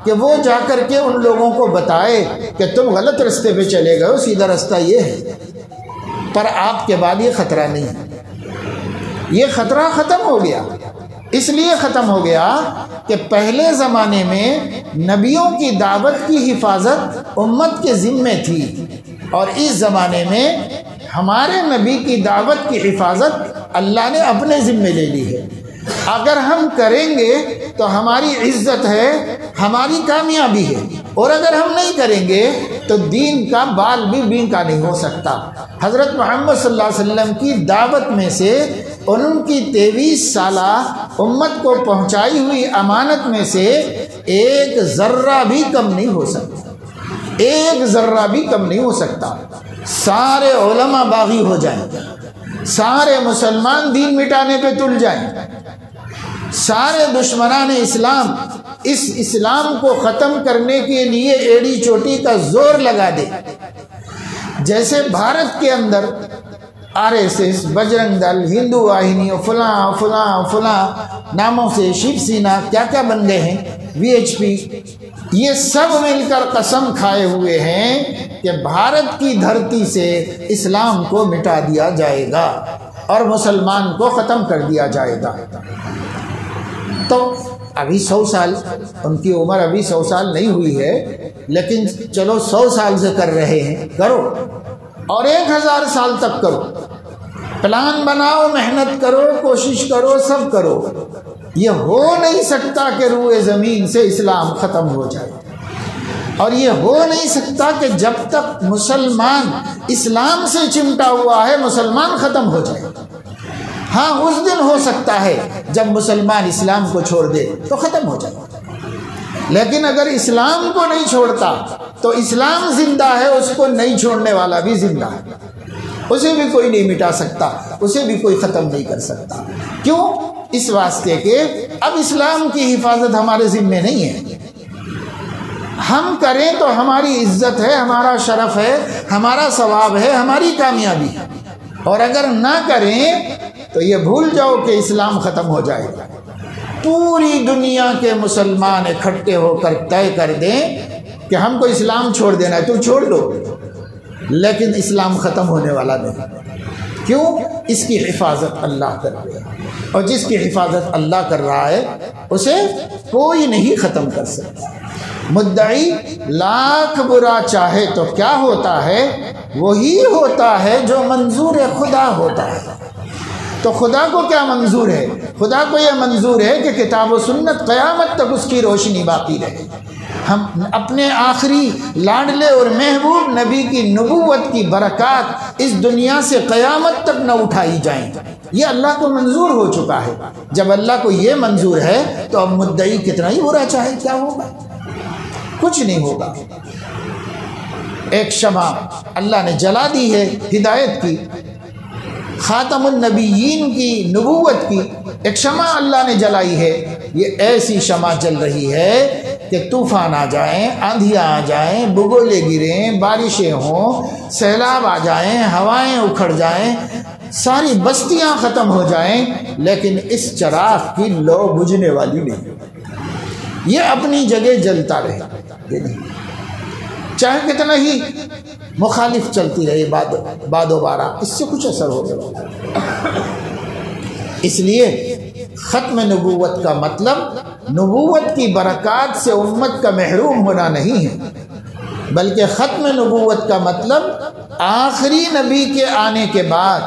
کہ وہ جا کر کے ان لوگوں کو بتائے کہ تم غلط رستے پہ چلے گئے ہو، سیدھا رستہ یہ ہے۔ پر آپ کے بعد یہ خطرہ نہیں ہے، یہ خطرہ ختم ہو گیا۔ اس لیے ختم ہو گیا کہ پہلے زمانے میں نبیوں کی دعوت کی حفاظت امت کے ذمے تھی، اور اس زمانے میں ہمارے نبی کی دعوت کی حفاظت اللہ نے اپنے ذمے لے لی ہے۔ اگر ہم کریں گے تو ہماری عزت ہے، ہماری کامیابی ہے، اور اگر ہم نہیں کریں گے تو دین کا بال بھی بینکا نہیں ہو سکتا۔ حضرت محمد صلی اللہ علیہ وسلم کی دعوت میں سے ان کی 23 سالہ امت کو پہنچائی ہوئی امانت میں سے ایک ذرہ بھی کم نہیں ہو سکتا، ایک ذرہ بھی کم نہیں ہو سکتا۔ سارے علماء باغی ہو جائیں، سارے مسلمان دین مٹانے پہ تل جائیں، سارے دشمنان اسلام اس اسلام کو ختم کرنے کے لیے ایڑی چوٹی کا زور لگا دے، جیسے بھارت کے اندر RSS، بجرنگ دل، ہندو واہنی، فلاں فلاں فلاں ناموں سے شیو سینا کیا کیا بن گئے ہیں، VHP، یہ سب مل کر قسم کھائے ہوئے ہیں کہ بھارت کی دھرتی سے اسلام کو مٹا دیا جائے گا اور مسلمان کو ختم کر دیا جائے گا۔ تو ابھی 100 سال، ان کی عمر ابھی 100 سال نہیں ہوئی ہے، لیکن چلو 100 سال سے کر رہے ہیں، کرو، اور 1000 سال تک کرو، پلان بناؤ، محنت کرو، کوشش کرو، سب کرو۔ یہ ہو نہیں سکتا کہ روئے زمین سے اسلام ختم ہو جائے، اور یہ ہو نہیں سکتا کہ جب تک مسلمان اسلام سے چمٹا ہوا ہے مسلمان ختم ہو جائے۔ ہاں اس دن ہو سکتا ہے جب مسلمان اسلام کو چھوڑ دے تو ختم ہو جائے، لیکن اگر اسلام کو نہیں چھوڑتا تو اسلام زندہ ہے، اس کو نہیں چھوڑنے والا بھی زندہ ہے، اسے بھی کوئی نہیں مٹا سکتا، اسے بھی کوئی ختم نہیں کر سکتا۔ کیوں؟ اس واسطے کہ اب اسلام کی حفاظت ہمارے ذمے نہیں ہے۔ ہم کریں تو ہماری عزت ہے، ہمارا شرف ہے، ہمارا ثواب ہے، ہماری کامیابی ہے، اور اگر نہ کریں تو یہ بھول جاؤ کہ اسلام ختم ہو جائے گا۔ پوری دنیا کے مسلمان اکٹھے ہو کر طے کر دیں کہ ہم کو اسلام چھوڑ دینا ہے، تو چھوڑ دو، لیکن اسلام ختم ہونے والا نہیں۔ کیوں؟ اس کی حفاظت اللہ کر رہا ہے، اور جس کی حفاظت اللہ کر رہا ہے اسے کوئی نہیں ختم کر سکتا۔ مدعی لاکھ برا چاہے تو کیا ہوتا ہے؟ وہی ہوتا ہے جو منظور خدا ہوتا ہے۔ تو خدا کو کیا منظور ہے؟ خدا کو یہ منظور ہے کہ کتاب و سنت قیامت تک اس کی روشنی باقی رہے، ہم اپنے آخری لاڈلے اور محبوب نبی کی نبوت کی برکات اس دنیا سے قیامت تک نہ اٹھائی جائیں۔ یہ اللہ کو منظور ہو چکا ہے۔ جب اللہ کو یہ منظور ہے تو اب مدعی کتنا ہی برا چاہے کیا ہوگا؟ کچھ نہیں ہوگا۔ ایک شمع اللہ نے جلا دی ہے ہدایت کی، خاتم النبیین کی، نبوت کی ایک شمع اللہ نے جلائی ہے۔ یہ ایسی شمع جل رہی ہے کہ طوفان آ جائیں، آندھیاں آ جائیں، بگولے گریں، بارشیں ہوں، سیلاب آ جائیں، ہوائیں اکھڑ جائیں، ساری بستیاں ختم ہو جائیں، لیکن اس چراغ کی لو بجھنے والی نہیں، یہ اپنی جگہ جلتا رہے، چاہے کتنا ہی مخالف چلتی رہے باد و بارہ، اس سے کچھ اثر ہوگا۔ اس لیے ختم نبوت کا مطلب نبوت کی برکات سے امت کا محروم ہونا نہیں ہے، بلکہ ختم نبوت کا مطلب آخری نبی کے آنے کے بعد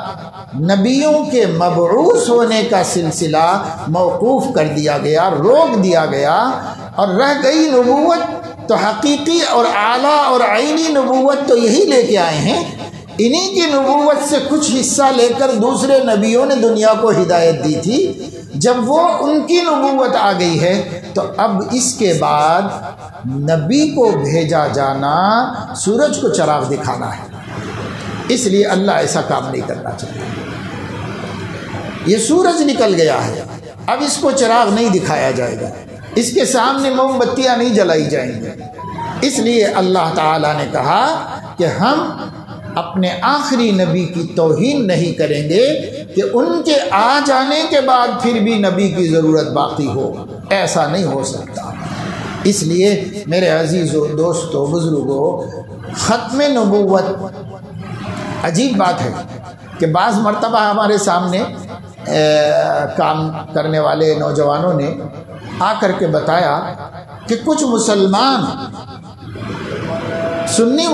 نبیوں کے مبعوث ہونے کا سلسلہ موقوف کر دیا گیا، روک دیا گیا، اور رہ گئی نبوت تو حقیقی اور اعلیٰ اور عینی نبوت تو یہی لے کے آئے ہیں۔ انہی کی نبوت سے کچھ حصہ لے کر دوسرے نبیوں نے دنیا کو ہدایت دی تھی۔ جب وہ ان کی نبوت آ گئی ہے تو اب اس کے بعد نبی کو بھیجا جانا سورج کو چراغ دکھانا ہے، اس لیے اللہ ایسا کام نہیں کرنا چاہتا۔ یہ سورج نکل گیا ہے، اب اس کو چراغ نہیں دکھایا جائے گا، اس کے سامنے موم بتیاں نہیں جلائی جائیں گی۔ اس لیے اللہ تعالیٰ نے کہا کہ ہم اپنے آخری نبی کی توہین نہیں کریں گے کہ ان کے آ جانے کے بعد پھر بھی نبی کی ضرورت باقی ہو، ایسا نہیں ہو سکتا۔ اس لیے میرے عزیزو، دوستو، بزرگو، ختم نبوت عجیب بات ہے کہ بعض مرتبہ ہمارے سامنے کام کرنے والے نوجوانوں نے آ کر کے بتایا کہ کچھ مسلمان سنی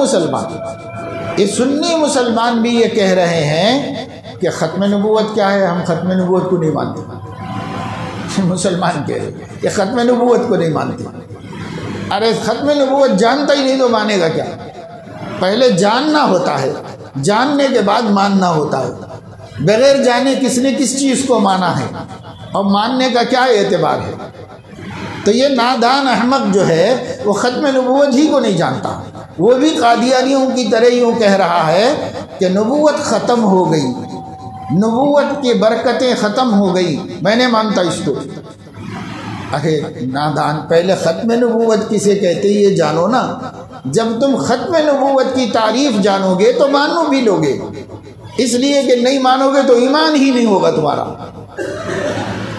مسلمان بھی یہ کہہ رہے ہیں کہ ختم نبوت کیا ہے، ہم ختم نبوت کو نہیں مانتے۔ مسلمان کہہ رہے ہیں کہ ختم نبوت کو نہیں مانتے۔ ارے ختم نبوت جانتا ہی نہیں تو مانے گا کیا؟ پہلے جاننا ہوتا ہے، جاننے کے بعد ماننا ہوتا ہے۔ بغیر جانے کس نے کس چیز کو مانا ہے اور ماننے کا کیا اعتبار ہے؟ تو یہ نادان احمق جو ہے وہ ختم نبوت ہی کو نہیں جانتا، وہ بھی قادیانیوں کی طرح یوں کہہ رہا ہے کہ نبوت ختم ہو گئی، نبوت کی برکتیں ختم ہو گئی، میں نہیں مانتا اس کو۔ ارے نادان، پہلے ختم نبوت کسے کہتے یہ جانو نا، جب تم ختم نبوت کی تعریف جانو گے تو مانو بھی لوگے، اس لیے کہ نہیں مانو گے تو ایمان ہی نہیں ہوگا تمہارا۔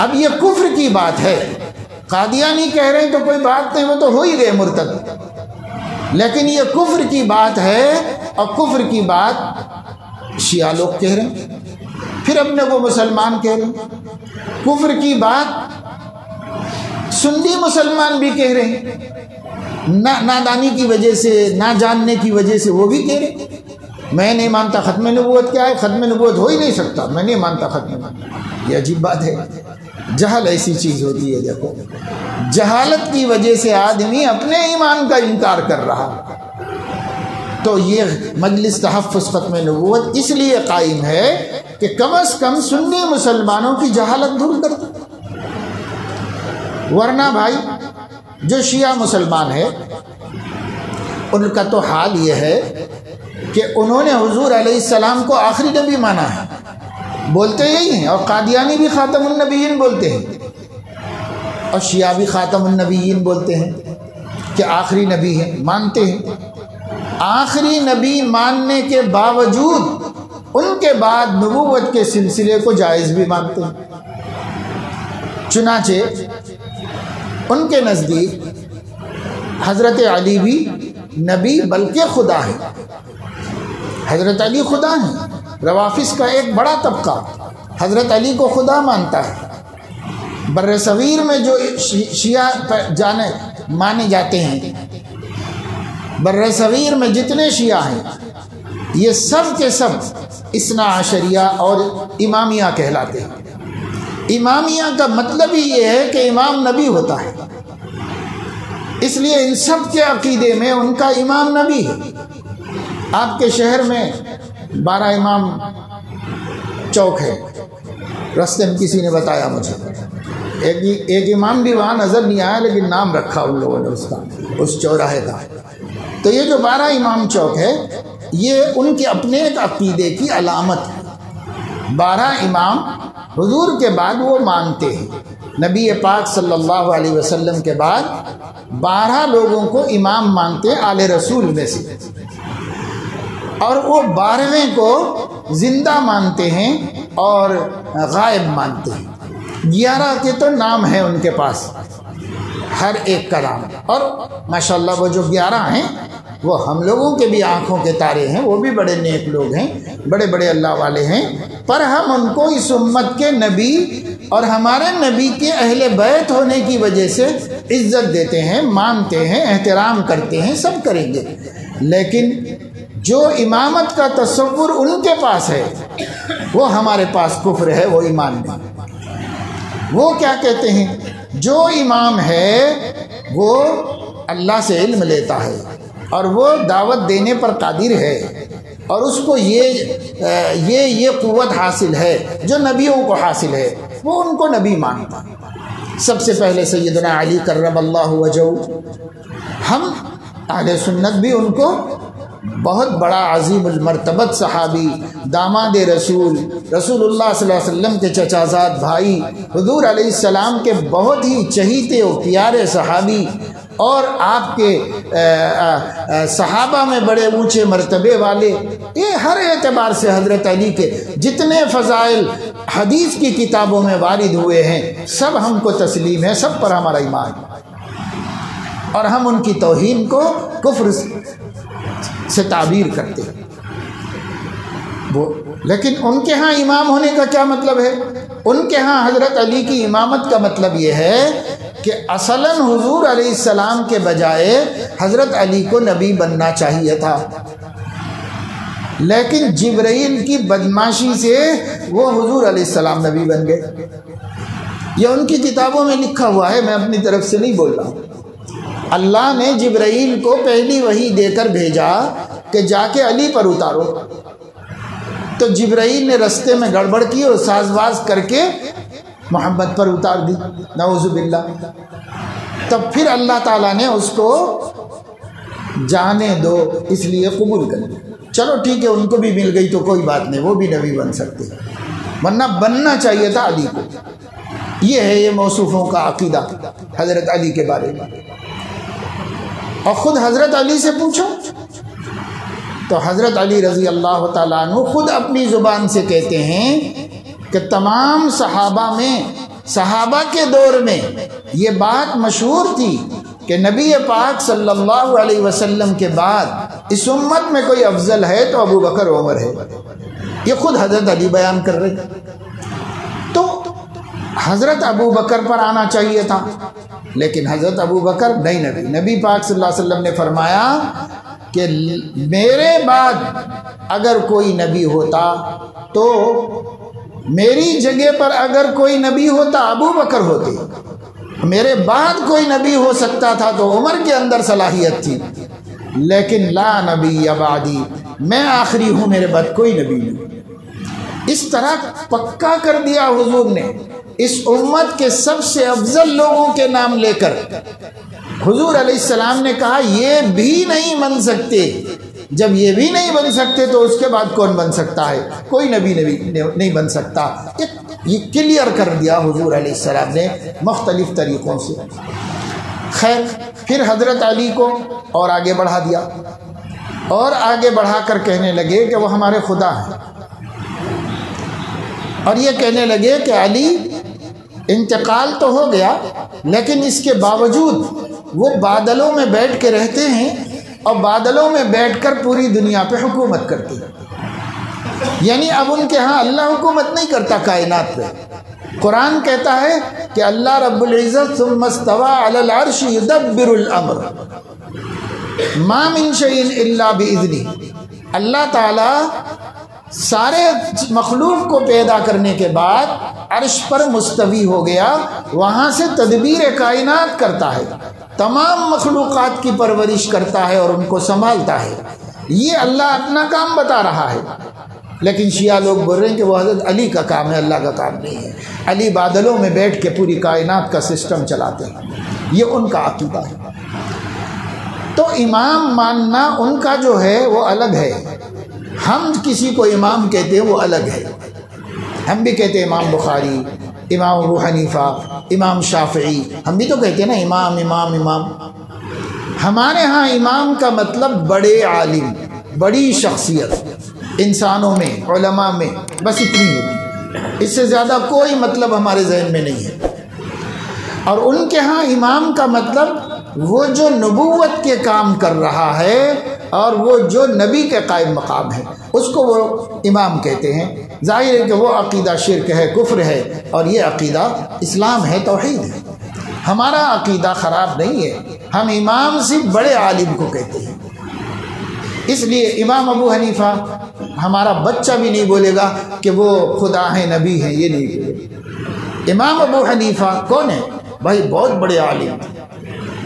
اب یہ کفر کی بات ہے، قادیانی کہہ رہے ہیں تو کوئی بات نہیں، وہ تو ہو ہی گئے مرتد، لیکن یہ کفر کی بات ہے، اور کفر کی بات شیعہ لوگ کہہ رہے ہیں، پھر اپنے کو مسلمان کہہ رہے ہیں۔ کفر کی بات سنی مسلمان بھی کہہ رہے ہیں، نادانی کی وجہ سے، نہ جاننے کی وجہ سے وہ بھی کہہ رہے ہیں میں نہیں مانتا ختم نبوت کیا ہے، ختم نبوت ہو ہی نہیں سکتا، میں نہیں مانتا ختم نبوت۔ یہ عجیب بات ہے، جہل ایسی چیز ہوتی ہے۔ دیکھو، جہالت کی وجہ سے آدمی اپنے ایمان کا انکار کر رہا، تو یہ مجلس تحفظ ختم نبوت اس لیے قائم ہے کہ کم از کم سنی مسلمانوں کی جہالت دور کر دے۔ ورنہ بھائی جو شیعہ مسلمان ہے ان کا تو حال یہ ہے کہ انہوں نے حضور علیہ السلام کو آخری نبی مانا ہے، بولتے یہی ہیں، اور قادیانی بھی خاتم النبیین بولتے ہیں، اور شیعہ بھی خاتم النبیین بولتے ہیں کہ آخری نبی ہیں، مانتے ہیں۔ آخری نبی ماننے کے باوجود ان کے بعد نبوت کے سلسلے کو جائز بھی مانتے ہیں۔ چنانچہ ان کے نزدیک حضرت علی بھی نبی بلکہ خدا ہے، حضرت علی خدا ہیں۔ روافظ کا ایک بڑا طبقہ حضرت علی کو خدا مانتا ہے۔ بر صغیر میں جو شیعہ مانے جاتے ہیں، بر صغیر میں جتنے شیعہ ہیں یہ سب کے سب اثنا عشریہ اور امامیہ کہلاتے ہیں۔ امامیہ کا مطلب ہی یہ ہے کہ امام نبی ہوتا ہے، اس لیے ان سب کے عقیدے میں ان کا امام نبی ہے۔ آپ کے شہر میں 12 امام چوک ہے، راستے میں کسی نے بتایا مجھے، ایک امام بھی وہاں نظر نہیں آیا لیکن نام رکھا ان لوگوں نے اس کا، اس چوراہے کا۔ تو یہ جو 12 امام چوک ہے یہ ان کے اپنے ایک عقیدے کی علامت ہے۔ 12 امام حضور کے بعد وہ مانتے ہیں، نبی پاک صلی اللہ علیہ وسلم کے بعد 12 لوگوں کو امام مانتے ہیں آل رسول میں سے، اور وہ 12ویں کو زندہ مانتے ہیں اور غائب مانتے ہیں۔ 11 کے تو نام ہیں ان کے پاس، ہر ایک کا نام، اور ماشاءاللہ وہ جو 11 ہیں وہ ہم لوگوں کے بھی آنکھوں کے تارے ہیں، وہ بھی بڑے نیک لوگ ہیں، بڑے بڑے اللہ والے ہیں، پر ہم ان کو اس امت کے نبی اور ہمارے نبی کے اہل بیت ہونے کی وجہ سے عزت دیتے ہیں، مانتے ہیں، احترام کرتے ہیں، سب کریں گے۔ لیکن جو امامت کا تصور ان کے پاس ہے وہ ہمارے پاس کفر ہے، وہ ایمان نہیں۔ وہ کیا کہتے ہیں؟ جو امام ہے وہ اللہ سے علم لیتا ہے اور وہ دعوت دینے پر قادر ہے، اور اس کو یہ قوت حاصل ہے جو نبیوں کو حاصل ہے، وہ ان کو نبی مانتا۔ سب سے پہلے سیدنا علی کرم اللہ وجہہ، ہم اہل سنت بھی ان کو بہت بڑا عظیم المرتبت صحابی، داماد رسول اللہ صلی اللہ علیہ وسلم کے چچا زاد بھائی، حضور علیہ السلام کے بہت ہی چہیتے و پیارے صحابی، اور آپ کے صحابہ میں بڑے اونچے مرتبے والے، یہ ہر اعتبار سے حضرت علی کے جتنے فضائل حدیث کی کتابوں میں وارد ہوئے ہیں سب ہم کو تسلیم ہے، سب پر ہمارا ایمان، اور ہم ان کی توہین کو کفر سے تعبیر کرتے ہیں۔ وہ لیکن ان کے ہاں امام ہونے کا کیا مطلب ہے؟ ان کے ہاں حضرت علی کی امامت کا مطلب یہ ہے کہ اصلاً حضور علیہ السلام کے بجائے حضرت علی کو نبی بننا چاہیے تھا، لیکن جبرائیل کی بدماشی سے وہ حضور علیہ السلام نبی بن گئے۔ یہ ان کی کتابوں میں لکھا ہوا ہے، میں اپنی طرف سے نہیں بول رہا ہوں۔ اللہ نے جبرائیل کو پہلی وحی دے کر بھیجا کہ جا کے علی پر اتارو، تو جبرائیل نے رستے میں گڑبڑ کی اور ساز باز کر کے محمد پر اتار دی، نعوذ باللہ۔ تب پھر اللہ تعالیٰ نے اس کو جانے دو اس لیے قبول کر لیا، چلو ٹھیک ہے، ان کو بھی مل گئی تو کوئی بات نہیں، وہ بھی نبی بن سکتے، ورنہ بننا چاہیے تھا علی کو۔ یہ ہے یہ موصوفوں کا عقیدہ حضرت علی کے بارے میں۔ اور خود حضرت علی سے پوچھو تو حضرت علی رضی اللہ تعالیٰ عنہ خود اپنی زبان سے کہتے ہیں کہ تمام صحابہ میں، صحابہ کے دور میں یہ بات مشہور تھی کہ نبی پاک صلی اللہ علیہ وسلم کے بعد اس امت میں کوئی افضل ہے تو ابو بکر عمر ہے، یہ خود حضرت علی بیان کر رہے ہیں۔ تو حضرت ابو بکر پر آنا چاہیے تھا، لیکن حضرت ابو بکر نہیں نبی۔ نبی پاک صلی اللہ علیہ وسلم نے فرمایا کہ میرے بعد اگر کوئی نبی ہوتا تو میری جگہ پر اگر کوئی نبی ہوتا ابو بکر ہوتے، میرے بعد کوئی نبی ہو سکتا تھا تو عمر کے اندر صلاحیت تھی، لیکن لا نبی بعدی، میں آخری ہوں، میرے بعد کوئی نبی نہیں۔ اس طرح پکا کر دیا حضور نے اس امت کے سب سے افضل لوگوں کے نام لے کر۔ حضور علیہ السلام نے کہا یہ بھی نہیں بن سکتے، جب یہ بھی نہیں بن سکتے تو اس کے بعد کون بن سکتا ہے؟ کوئی نبی نہیں بن سکتا۔ یہ کلیئر کر دیا حضور علیہ السلام نے مختلف طریقوں سے۔ خیر، پھر حضرت علی کو اور آگے بڑھا دیا، اور آگے بڑھا کر کہنے لگے کہ وہ ہمارے خدا ہیں، اور یہ کہنے لگے کہ علی انتقال تو ہو گیا لیکن اس کے باوجود وہ بادلوں میں بیٹھ کے رہتے ہیں اور بادلوں میں بیٹھ کر پوری دنیا پہ حکومت کرتے ہیں، یعنی اب ان کے ہاں اللہ حکومت نہیں کرتا کائنات پہ۔ قرآن کہتا ہے کہ اللہ رب العزت ثم استوى علی العرش یدبر الامر ما من شیء الا باذنہ۔ اللہ تعالیٰ سارے مخلوق کو پیدا کرنے کے بعد عرش پر مستوی ہو گیا، وہاں سے تدبیر کائنات کرتا ہے، تمام مخلوقات کی پرورش کرتا ہے اور ان کو سنبھالتا ہے۔ یہ اللہ اپنا کام بتا رہا ہے، لیکن شیعہ لوگ بول رہے ہیں کہ وہ حضرت علی کا کام ہے، اللہ کا کام نہیں ہے۔ علی بادلوں میں بیٹھ کے پوری کائنات کا سسٹم چلاتے ہیں، یہ ان کا عقیدہ ہے۔ تو امام ماننا ان کا جو ہے وہ الگ ہے، ہم کسی کو امام کہتے ہیں وہ الگ ہے۔ ہم بھی کہتے ہیں امام بخاری، امام ابو حنیفہ، امام شافعی، ہم بھی تو کہتے ہیں نا امام امام امام۔ ہمارے ہاں امام کا مطلب بڑے عالم، بڑی شخصیت، انسانوں میں، علماء میں، بس اتنی ہے، اس سے زیادہ کوئی مطلب ہمارے ذہن میں نہیں ہے۔ اور ان کے ہاں امام کا مطلب وہ جو نبوت کے کام کر رہا ہے اور وہ جو نبی کے قائم مقام ہے، اس کو وہ امام کہتے ہیں۔ ظاہر ہے کہ وہ عقیدہ شرک ہے، کفر ہے، اور یہ عقیدہ اسلام ہے، توحید ہے۔ ہمارا عقیدہ خراب نہیں ہے، ہم امام صرف بڑے عالم کو کہتے ہیں۔ اس لیے امام ابو حنیفہ ہمارا بچہ بھی نہیں بولے گا کہ وہ خدا ہیں، نبی ہیں، یہ نہیں بولے گا۔ امام ابو حنیفہ کون ہے؟ بھائی بہت بڑے عالم تھے۔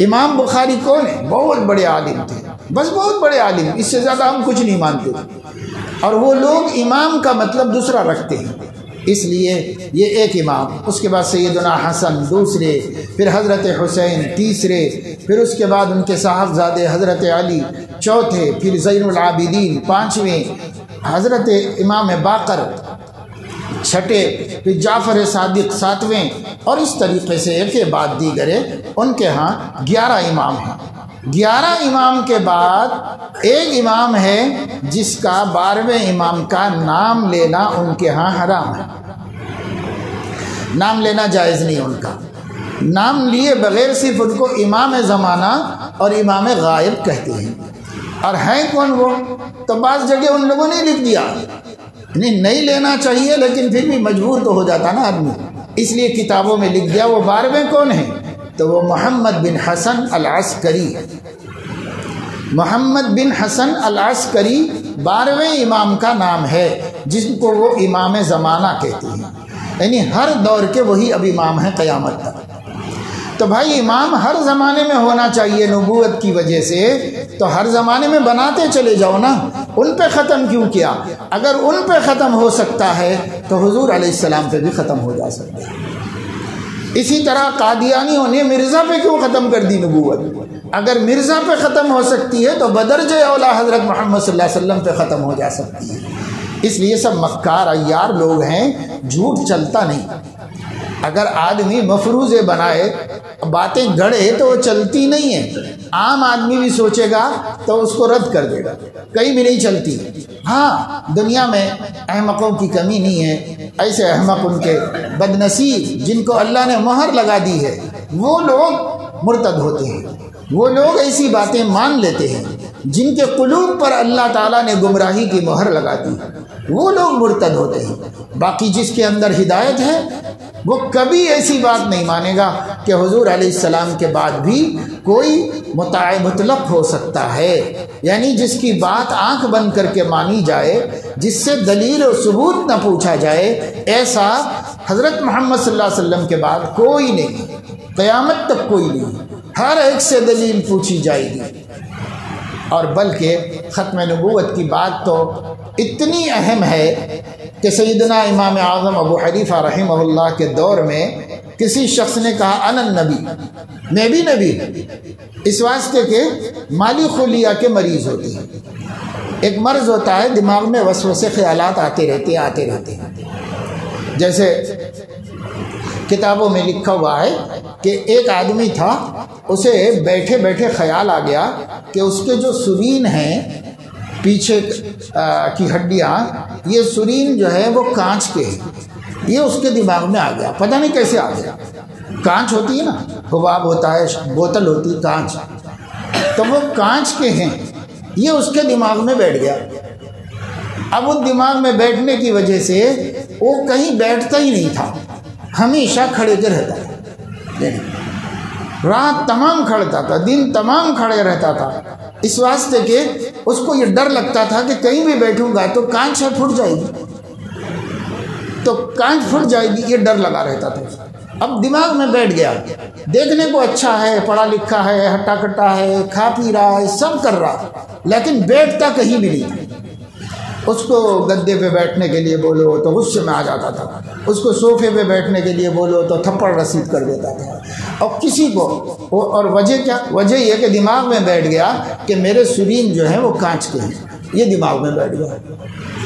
امام بخاری کون ہے؟ بہت بڑے عالم تھے، بس بہت بڑے عالم، اس سے زیادہ ہم کچھ نہیں مانتے۔ اور وہ لوگ امام کا مطلب دوسرا رکھتے ہیں، اس لیے یہ ایک امام، اس کے بعد سیدنا حسن دوسرے، پھر حضرت حسین تیسرے، پھر اس کے بعد ان کے صاحبزادے حضرت علی چوتھے، پھر زین العابدین پانچویں، حضرت امام باقر چھٹے، پھر جعفر صادق ساتویں، اور اس طریقے سے ایک کے بعد دیگرے۔ ان کے ہاں 11 امام ہیں۔ 11 امام کے بعد ایک امام ہے جس کا 12ویں امام کا نام لینا ان کے ہاں حرام ہے، نام لینا جائز نہیں ان کا۔ نام لیے بغیر صرف ان کو امام زمانہ اور امام غائب کہتے ہیں۔ اور ہیں کون وہ؟ تو بعض جگہ ان لوگوں نے لکھ دیا نہیں لینا چاہیے لیکن پھر بھی مجبور تو ہو جاتا نا آدمی، اس لیے کتابوں میں لکھ دیا۔ وہ 12ویں کون ہیں؟ تو وہ محمد بن حسن العسکری، محمد بن حسن العسکری 12ویں امام کا نام ہے، جس کو وہ امام زمانہ کہتے ہیں، یعنی ہر دور کے وہی اب امام ہیں قیامت تک۔ تو بھائی امام ہر زمانے میں ہونا چاہیے نبوت کی وجہ سے، تو ہر زمانے میں بناتے چلے جاؤ نا، ان پہ ختم کیوں کیا؟ اگر ان پہ ختم ہو سکتا ہے تو حضور علیہ السلام پہ بھی ختم ہو جا سکتا ہے۔ اسی طرح قادیانیوں نے مرزا پہ کیوں ختم کر دی نبوت؟ اگر مرزا پہ ختم ہو سکتی ہے تو بدرجہ اولا حضرت محمد صلی اللہ علیہ وسلم پہ ختم ہو جا سکتی ہے۔ اس لیے سب مکار عیار لوگ ہیں، جھوٹ چلتا نہیں۔ اگر آدمی مفروضے بنائے، باتیں گڑھے تو وہ چلتی نہیں ہیں۔ عام آدمی بھی سوچے گا تو اس کو رد کر دے گا، کہیں بھی نہیں چلتی۔ ہاں دنیا میں احمقوں کی کمی نہیں ہے، ایسے احمق ان کے بدنصیب جن کو اللہ نے مہر لگا دی ہے وہ لوگ مرتد ہوتے ہیں، وہ لوگ ایسی باتیں مان لیتے ہیں جن کے قلوب پر اللہ تعالیٰ نے گمراہی کی مہر لگا دی، وہ لوگ مرتد ہوتے ہیں۔ باقی جس کے اندر ہدایت ہے وہ کبھی ایسی بات نہیں مانے گا کہ حضور علیہ السلام کے بعد بھی کوئی مطلق ہو سکتا ہے، یعنی جس کی بات آنکھ بند کر کے مانی جائے، جس سے دلیل و ثبوت نہ پوچھا جائے، ایسا حضرت محمد صلی اللہ علیہ وسلم کے بعد کوئی نہیں، قیامت تک کوئی نہیں۔ ہر ایک سے دلیل پوچھی جائے گی۔ اور بلکہ ختم نبوت کی بات تو اتنی اہم ہے کہ سیدنا امام اعظم ابو حنیفہ رحمہ اللہ کے دور میں کسی شخص نے کہا انا نبی، میں بھی نبی، اس واسطے کہ مالی خلیہ کے مریض ہوتے ہیں۔ ایک مرض ہوتا ہے دماغ میں وسوسے خیالات آتے رہتے ہیں۔ جیسے کتابوں میں لکھا ہوا ہے کہ ایک آدمی تھا، اسے بیٹھے بیٹھے خیال آ گیا کہ اس کے جو سرین ہیں پیچھے کی ہڈیاں، یہ سرین جو ہے وہ کانچ کے ہیں، یہ اس کے دماغ میں آ گیا، پتہ نہیں کیسے آ گیا۔ کانچ ہوتی ہے نا، حباب ہوتا ہے، بوتل ہوتی ہے کانچ، تو وہ کانچ کے ہیں، یہ اس کے دماغ میں بیٹھ گیا۔ اب وہ دماغ میں بیٹھنے کی وجہ سے وہ کہیں بیٹھتا ہی نہیں تھا، ہمیشہ کھڑے کے رہتا تھا، رات تمام کھڑتا تھا، دن تمام کھڑے رہتا تھا، اس واسطے کہ اس کو یہ ڈر لگتا تھا کہ کہیں بھی بیٹھوں گا تو کانچ پھٹ جائے گی، تو کانچ پھٹ جائے گی، یہ ڈر لگا رہتا تھا۔ اب دماغ میں بیٹھ گیا، دیکھنے کو اچھا ہے، پڑھا لکھا ہے، ہٹا کٹا ہے، کھا پی رہا ہے، سب کر رہا، لیکن بیٹھتا کہیں بھی نہیں۔ اس کو گدے پہ بیٹھنے کے لیے بولو تو غصے میں آ جاتا تھا، اس کو صوفے پہ بیٹھنے کے لیے بولو تو تھپڑ رسید کر دیتا تھا۔ اور کسی کو، اور وجہ کیا؟ وجہ یہ کہ دماغ میں بیٹھ گیا کہ میرے سرین جو ہیں وہ کانچ کے ہیں، یہ دماغ میں بیٹھ گیا۔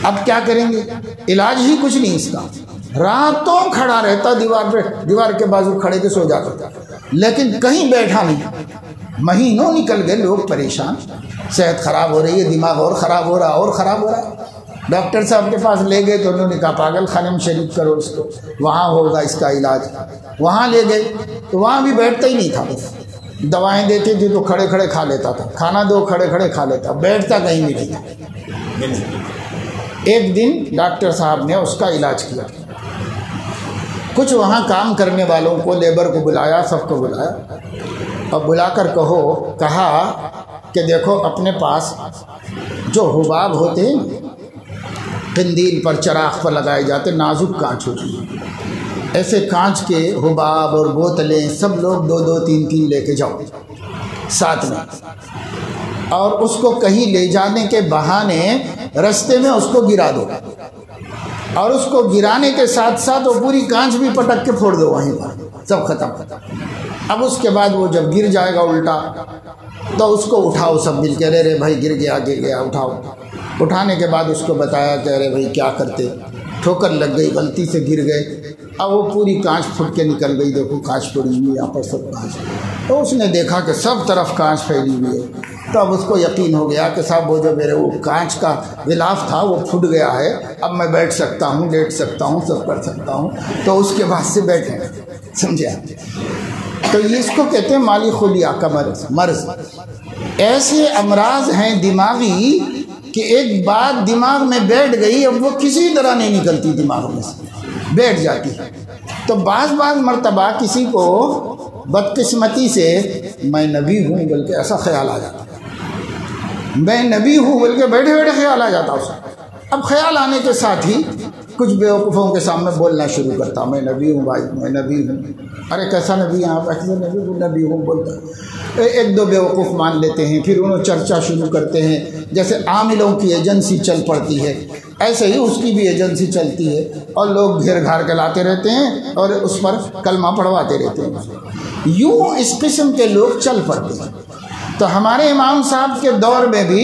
اب کیا کریں گے؟ علاج ہی کچھ نہیں اس کا، راتوں کھڑا رہتا دیوار پہ، دیوار کے بازو کھڑے کے سو جاتا تھا، لیکن کہیں بیٹھا نہیں۔ مہینوں نکل گئے، لوگ پریشان، صحت خراب ہو رہی ہے، دماغ اور خراب ہو رہا اور خراب ہو رہا ہے۔ ڈاکٹر صاحب کے پاس لے گئے تو انہوں نے کہا پاگل خانے میں شریک کرو اس کو، وہاں ہوگا اس کا علاج۔ وہاں لے گئے تو وہاں بھی بیٹھتا ہی نہیں تھا، دوائیں دیتے تھے تو کھڑے کھڑے کھا لیتا تھا، کھانا دو کھڑے کھڑے کھا لیتا، بیٹھتا کہیں بھی نہیں تھا۔ ایک دن ڈاکٹر صاحب نے اس کا علاج کیا، کچھ وہاں کام کرنے والوں کو، لیبر کو بلایا، سب کو بلایا، اور بلا کر کہا کہ دیکھو اپنے پاس جو حباب ہوتے ہیں قندیل پر، چراغ پر لگائے جاتے، نازک کانچ ہوتی ہے، ایسے کانچ کے حباب اور بوتلیں سب لوگ 2-2 3-3 لے کے جاؤ ساتھ میں، اور اس کو کہیں لے جانے کے بہانے رستے میں اس کو گرا دو، اور اس کو گرانے کے ساتھ ساتھ وہ پوری کانچ بھی پٹک کے پھوڑ دو، وہیں پر سب ختم۔ اب اس کے بعد وہ جب گر جائے گا الٹا تو اس کو اٹھاؤ، سب مل کے، رے بھائی گر گیا اٹھاؤ۔ اٹھانے کے بعد اس کو بتایا کہ ارے بھائی کیا کرتے، ٹھوکر لگ گئی، غلطی سے گر گئے، اب وہ پوری کانچ پھٹ کے نکل گئی، دیکھو کانچ پڑی ہوئی یہاں پر سب کانچ۔ تو اس نے دیکھا کہ سب طرف کانچ پھیلی ہوئی ہے، تو اب اس کو یقین ہو گیا کہ صاحب وہ جو میرے وہ کانچ کا غلاف تھا وہ پھٹ گیا ہے، اب میں بیٹھ سکتا ہوں، لیٹ سکتا ہوں، سب کر سکتا ہوں۔ تو اس کے بعد سے بیٹھے، سمجھے آپ؟ تو یہ اس کو کہتے ہیں مالی خلیہ کا مرض۔ ایسے امراض ہیں دماغی کہ ایک بات دماغ میں بیٹھ گئی، اب وہ کسی طرح نہیں نکلتی دماغ میں سے، بیٹھ جاتی ہے۔ تو بعض مرتبہ کسی کو بدقسمتی سے میں نبی ہوں بلکہ ایسا خیال آ جاتا ہے، میں نبی ہوں بلکہ بیٹھے بیٹھے خیال آ جاتا اسے۔ اب خیال آنے کے ساتھ ہی کچھ بیوقوفوں کے سامنے بولنا شروع کرتا، میں نبی ہوں بھائی، میں نبی ہوں۔ ارے کیسا نبی ہیں آپ؟ ایسے نبی ہوں بولتا۔ ایک دو بیوقوف مان لیتے ہیں، پھر انہوں چرچا شروع کرتے ہیں، جیسے عاملوں کی ایجنسی چل پڑتی ہے ایسے ہی اس کی بھی ایجنسی چلتی ہے، اور لوگ گھیر گھار کے لاتے رہتے ہیں اور اس پر کلمہ پڑھواتے رہتے ہیں۔ یوں اس قسم کے لوگ چل پڑتے ہیں۔ تو ہمارے امام صاحب کے دور میں بھی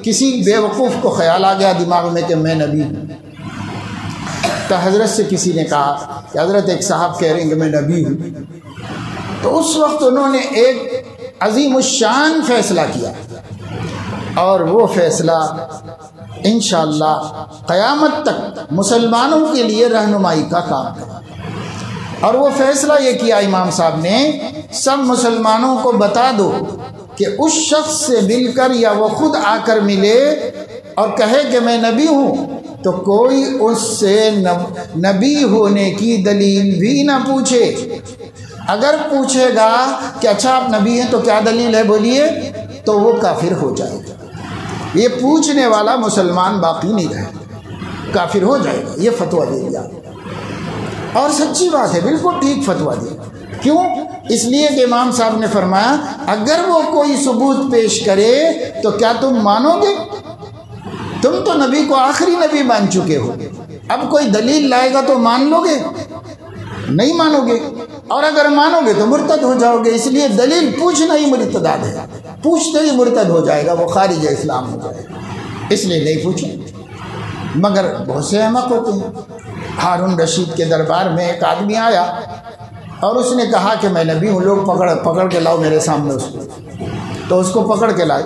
کسی بیوقوف کو خیال آ گیا دماغ میں کہ میں نبی ہوں، تو حضرت سے کسی نے کہا کہ حضرت ایک صاحب کہہ رہے ہیں کہ میں نبی ہوں، تو اس وقت انہوں نے ایک عظیم الشان فیصلہ کیا، اور وہ فیصلہ انشاءاللہ قیامت تک مسلمانوں کے لیے رہنمائی کا کام کرا۔ اور وہ فیصلہ یہ کیا امام صاحب نے، سب مسلمانوں کو بتا دو کہ اس شخص سے مل کر یا وہ خود آ کر ملے اور کہے کہ میں نبی ہوں، تو کوئی اس سے نبی ہونے کی دلیل بھی نہ پوچھے۔ اگر پوچھے گا کہ اچھا آپ نبی ہیں تو کیا دلیل ہے بولیے، تو وہ کافر ہو جائے گا۔ یہ پوچھنے والا مسلمان باقی نہیں رہے گا، کافر ہو جائے گا۔ یہ فتویٰ دے دیا، اور سچی بات ہے، بالکل ٹھیک فتویٰ دیا۔ کیوں؟ اس لیے کہ امام صاحب نے فرمایا اگر وہ کوئی ثبوت پیش کرے تو کیا تم مانو گے؟ تم تو نبی کو آخری نبی مان چکے ہو، اب کوئی دلیل لائے گا تو مان لو گے؟ نہیں مانو گے، اور اگر مانو گے تو مرتد ہو جاؤ گے۔ اس لیے دلیل پوچھنا ہی مرتداد ہے، پوچھتے ہی مرتد ہو جائے گا، وہ خارج اسلام ہو جائے گا، اس لیے نہیں پوچھیں۔ مگر بہت سے احمق ہوتے ہیں۔ ہارون رشید کے دربار میں ایک آدمی آیا اور اس نے کہا کہ میں نبی ہوں، لوگ پکڑ کے لاؤ میرے سامنے اس کو۔ تو اس کو پکڑ کے لائے،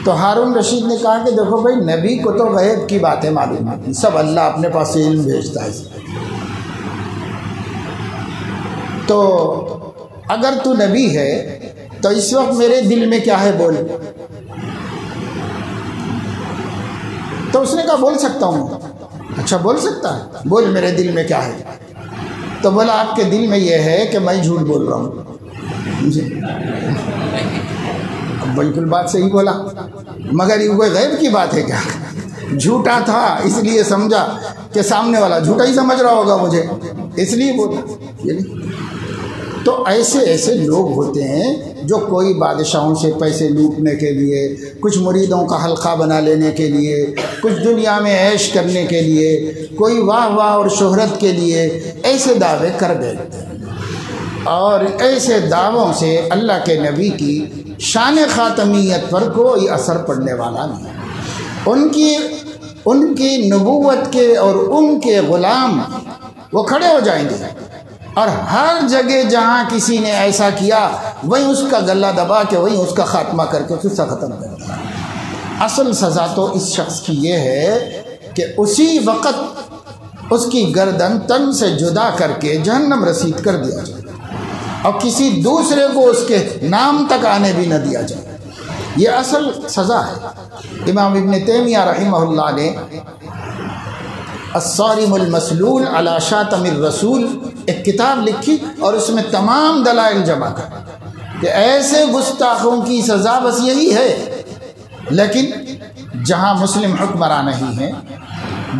تو ہارون رشید نے کہا کہ دیکھو بھائی، نبی کو تو غیب کی باتیں معلوم ہیں، سب اللہ اپنے پاس سے علم بھیجتا ہے، تو اگر تو نبی ہے تو اس وقت میرے دل میں کیا ہے بول۔ تو اس نے کہا بول سکتا ہوں۔ اچھا بول سکتا ہے، بول میرے دل میں کیا ہے۔ تو بولا آپ کے دل میں یہ ہے کہ میں جھوٹ بول رہا ہوں۔ اب بالکل بات صحیح بولا، مگر یہ کوئی غیب کی بات ہے کیا؟ جھوٹا تھا اس لیے سمجھا کہ سامنے والا جھوٹا ہی سمجھ رہا ہوگا مجھے، اس لیے بولا۔ تو ایسے لوگ ہوتے ہیں جو کوئی بادشاہوں سے پیسے لوٹنے کے لیے، کچھ مریدوں کا حلقہ بنا لینے کے لیے، کچھ دنیا میں عیش کرنے کے لیے، کوئی واہ واہ اور شہرت کے لیے ایسے دعوے کر بیٹھتے ہیں، اور ایسے دعووں سے اللہ کے نبی کی شان خاتمیت پر کوئی اثر پڑنے والا نہیں۔ ان کی نبوت کے اور ان کے غلام وہ کھڑے ہو جائیں گے، اور ہر جگہ جہاں کسی نے ایسا کیا وہیں اس کا گلہ دبا کے وہیں اس کا خاتمہ کر کے قصہ ختم کر دیا۔ اصل سزا تو اس شخص کی یہ ہے کہ اسی وقت اس کی گردن تن سے جدا کر کے جہنم رسید کر دیا جائے، اور کسی دوسرے کو اس کے نام تک آنے بھی نہ دیا جائے۔ یہ اصل سزا ہے۔ امام ابن تیمیہ رحمہ اللہ نے الصارم المسلول علی شاتم الرسول ایک کتاب لکھی، اور اس میں تمام دلائل جمع کر کہ ایسے گستاخوں کی سزا بس یہی ہے۔ لیکن جہاں مسلم حکمراں نہیں ہیں،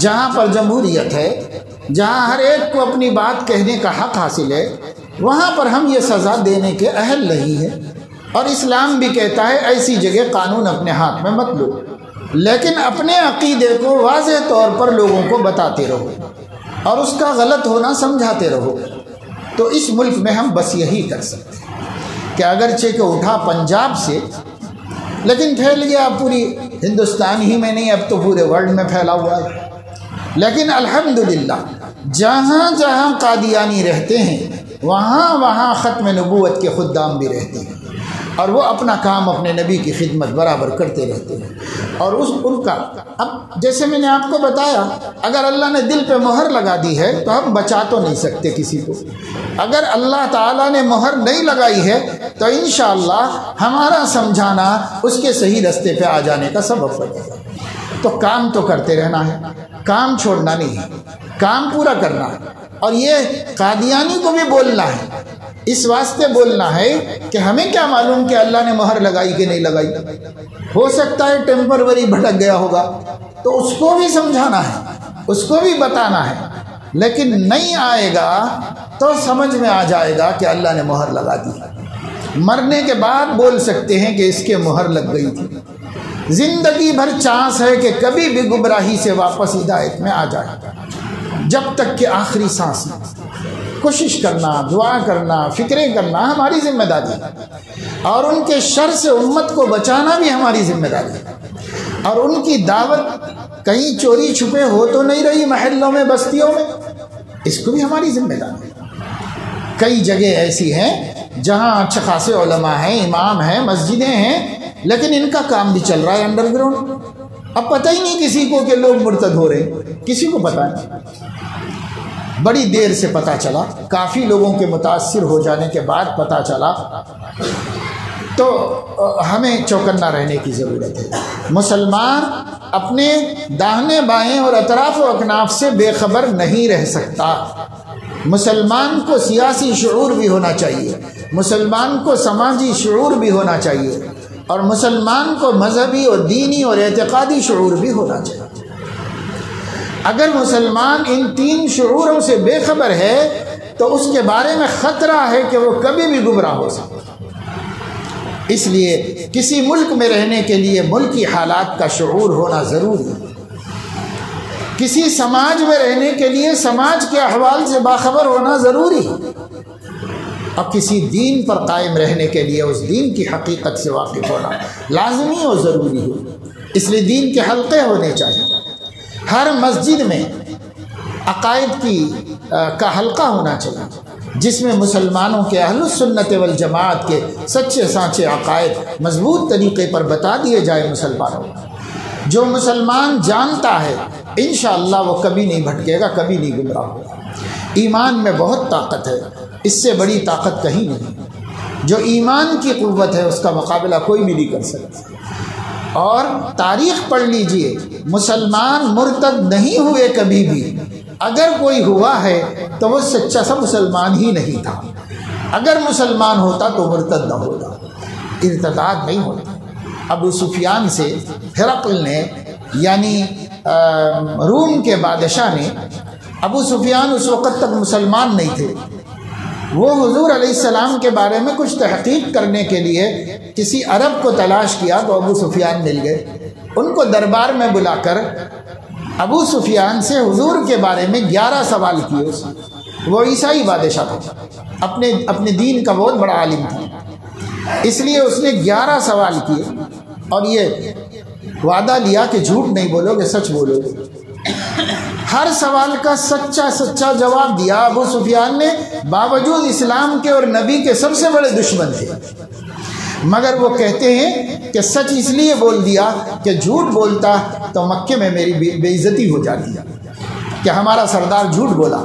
جہاں پر جمہوریت ہے، جہاں ہر ایک کو اپنی بات کہنے کا حق حاصل ہے، وہاں پر ہم یہ سزا دینے کے اہل نہیں ہیں۔ اور اسلام بھی کہتا ہے ایسی جگہ قانون اپنے ہاتھ میں مت لو، لیکن اپنے عقیدے کو واضح طور پر لوگوں کو بتاتے رہو اور اس کا غلط ہونا سمجھاتے رہو۔ تو اس ملک میں ہم بس یہی کر سکتے ہیں کہ اگرچہ کہ اٹھا پنجاب سے، لیکن پھیل گیا پوری ہندوستان ہی میں نہیں، اب تو پورے ورلڈ میں پھیلا ہوا ہے۔ لیکن الحمدللہ جہاں جہاں قادیانی رہتے ہیں وہاں ختم نبوت کے خدام بھی رہتے ہیں، اور وہ اپنا کام اپنے نبی کی خدمت برابر کرتے رہتے ہیں. اور ان کا اب جیسے میں نے آپ کو بتایا، اگر اللہ نے دل پہ مہر لگا دی ہے تو ہم بچا تو نہیں سکتے کسی کو. اگر اللہ تعالیٰ نے مہر نہیں لگائی ہے تو انشاءاللہ ہمارا سمجھانا اس کے صحیح رستے پہ آ جانے کا سبب بنے گا. تو کام تو کرتے رہنا ہے، کام چھوڑنا نہیں ہے، کام پورا کرنا ہے. اور یہ قادیانی کو بھی بولنا ہے، اس واسطے بولنا ہے کہ ہمیں کیا معلوم کہ اللہ نے مہر لگائی کہ نہیں لگائی، ہو سکتا ہے ٹیمپروری بھٹک گیا ہوگا، تو اس کو بھی سمجھانا ہے، اس کو بھی بتانا ہے. لیکن نہیں آئے گا تو سمجھ میں آ جائے گا کہ اللہ نے مہر لگا دی. مرنے کے بعد بول سکتے ہیں کہ اس کے مہر لگ گئی تھی. زندگی بھر چانس ہے کہ کبھی بھی گمراہی سے واپس ہدایت میں آ جائے، جب تک کہ آخری سانس. کوشش کرنا، دعا کرنا، فکریں کرنا ہماری ذمہ داری ہے، اور ان کے شر سے امت کو بچانا بھی ہماری ذمہ داری ہے. اور ان کی دعوت کہیں چوری چھپے ہو تو نہیں رہی محلوں میں، بستیوں میں، اس کو بھی ہماری ذمہ داری ہے. کئی جگہ ایسی ہیں جہاں اچھے خاصے علماء ہیں، امام ہیں، مسجدیں ہیں، لیکن ان کا کام بھی چل رہا ہے انڈر گراؤنڈ. اب پتہ ہی نہیں کسی کو کہ لوگ مرتد ہو رہے ہیں، کسی کو پتہ نہیں. بڑی دیر سے پتہ چلا، کافی لوگوں کے متاثر ہو جانے کے بعد پتہ چلا. تو ہمیں چوکنا رہنے کی ضرورت ہے. مسلمان اپنے داہنے بائیں اور اطراف و اکناف سے بے خبر نہیں رہ سکتا. مسلمان کو سیاسی شعور بھی ہونا چاہیے، مسلمان کو سماجی شعور بھی ہونا چاہیے، اور مسلمان کو مذہبی اور دینی اور اعتقادی شعور بھی ہونا چاہیے. اگر مسلمان ان تین شعوروں سے بے خبر ہے تو اس کے بارے میں خطرہ ہے کہ وہ کبھی بھی گمراہ ہو سکتا. اس لیے کسی ملک میں رہنے کے لیے ملکی حالات کا شعور ہونا ضروری ہے. کسی سماج میں رہنے کے لیے سماج کے احوال سے باخبر ہونا ضروری ہے. اور کسی دین پر قائم رہنے کے لیے اس دین کی حقیقت سے واقف ہونا لازمی اور ضروری ہے. اس لیے دین کے حلقے ہونے چاہیے. ہر مسجد میں عقائد کا حلقہ ہونا چاہیے جس میں مسلمانوں کے اہل السنت والجماعت کے سچے سانچے عقائد مضبوط طریقے پر بتا دیے جائے مسلمانوں کو. جو مسلمان جانتا ہے انشاءاللہ وہ کبھی نہیں بھٹکے گا، کبھی نہیں گمراہ ہوگا. ایمان میں بہت طاقت ہے، اس سے بڑی طاقت کہیں نہیں. جو ایمان کی قوت ہے اس کا مقابلہ کوئی بھی نہیں کر سکتا. اور تاریخ پڑھ لیجئے، مسلمان مرتد نہیں ہوئے کبھی بھی. اگر کوئی ہوا ہے تو وہ سچا سا مسلمان ہی نہیں تھا. اگر مسلمان ہوتا تو مرتد نہ ہوتا، ارتداد نہیں ہوتا. ابو سفیان سے ہرقل نے، یعنی روم کے بادشاہ نے، ابو سفیان اس وقت تک مسلمان نہیں تھے. وہ حضور علیہ السلام کے بارے میں کچھ تحقیق کرنے کے لیے کسی عرب کو تلاش کیا تو ابو سفیان مل گئے. ان کو دربار میں بلا کر ابو سفیان سے حضور کے بارے میں 11 سوال کیے. وہ عیسائی بادشاہ تھا، اپنے دین کا بہت بڑا عالم تھا، اس لیے اس نے 11 سوال کیے اور یہ وعدہ لیا کہ جھوٹ نہیں بولو گے، سچ بولو گے. ہر سوال کا سچا جواب دیا ابو سفیان نے، باوجود اسلام کے اور نبی کے سب سے بڑے دشمن تھے. مگر وہ کہتے ہیں کہ سچ اس لیے بول دیا کہ جھوٹ بولتا تو مکے میں میری بے عزتی ہو جاتی کہ ہمارا سردار جھوٹ بولا.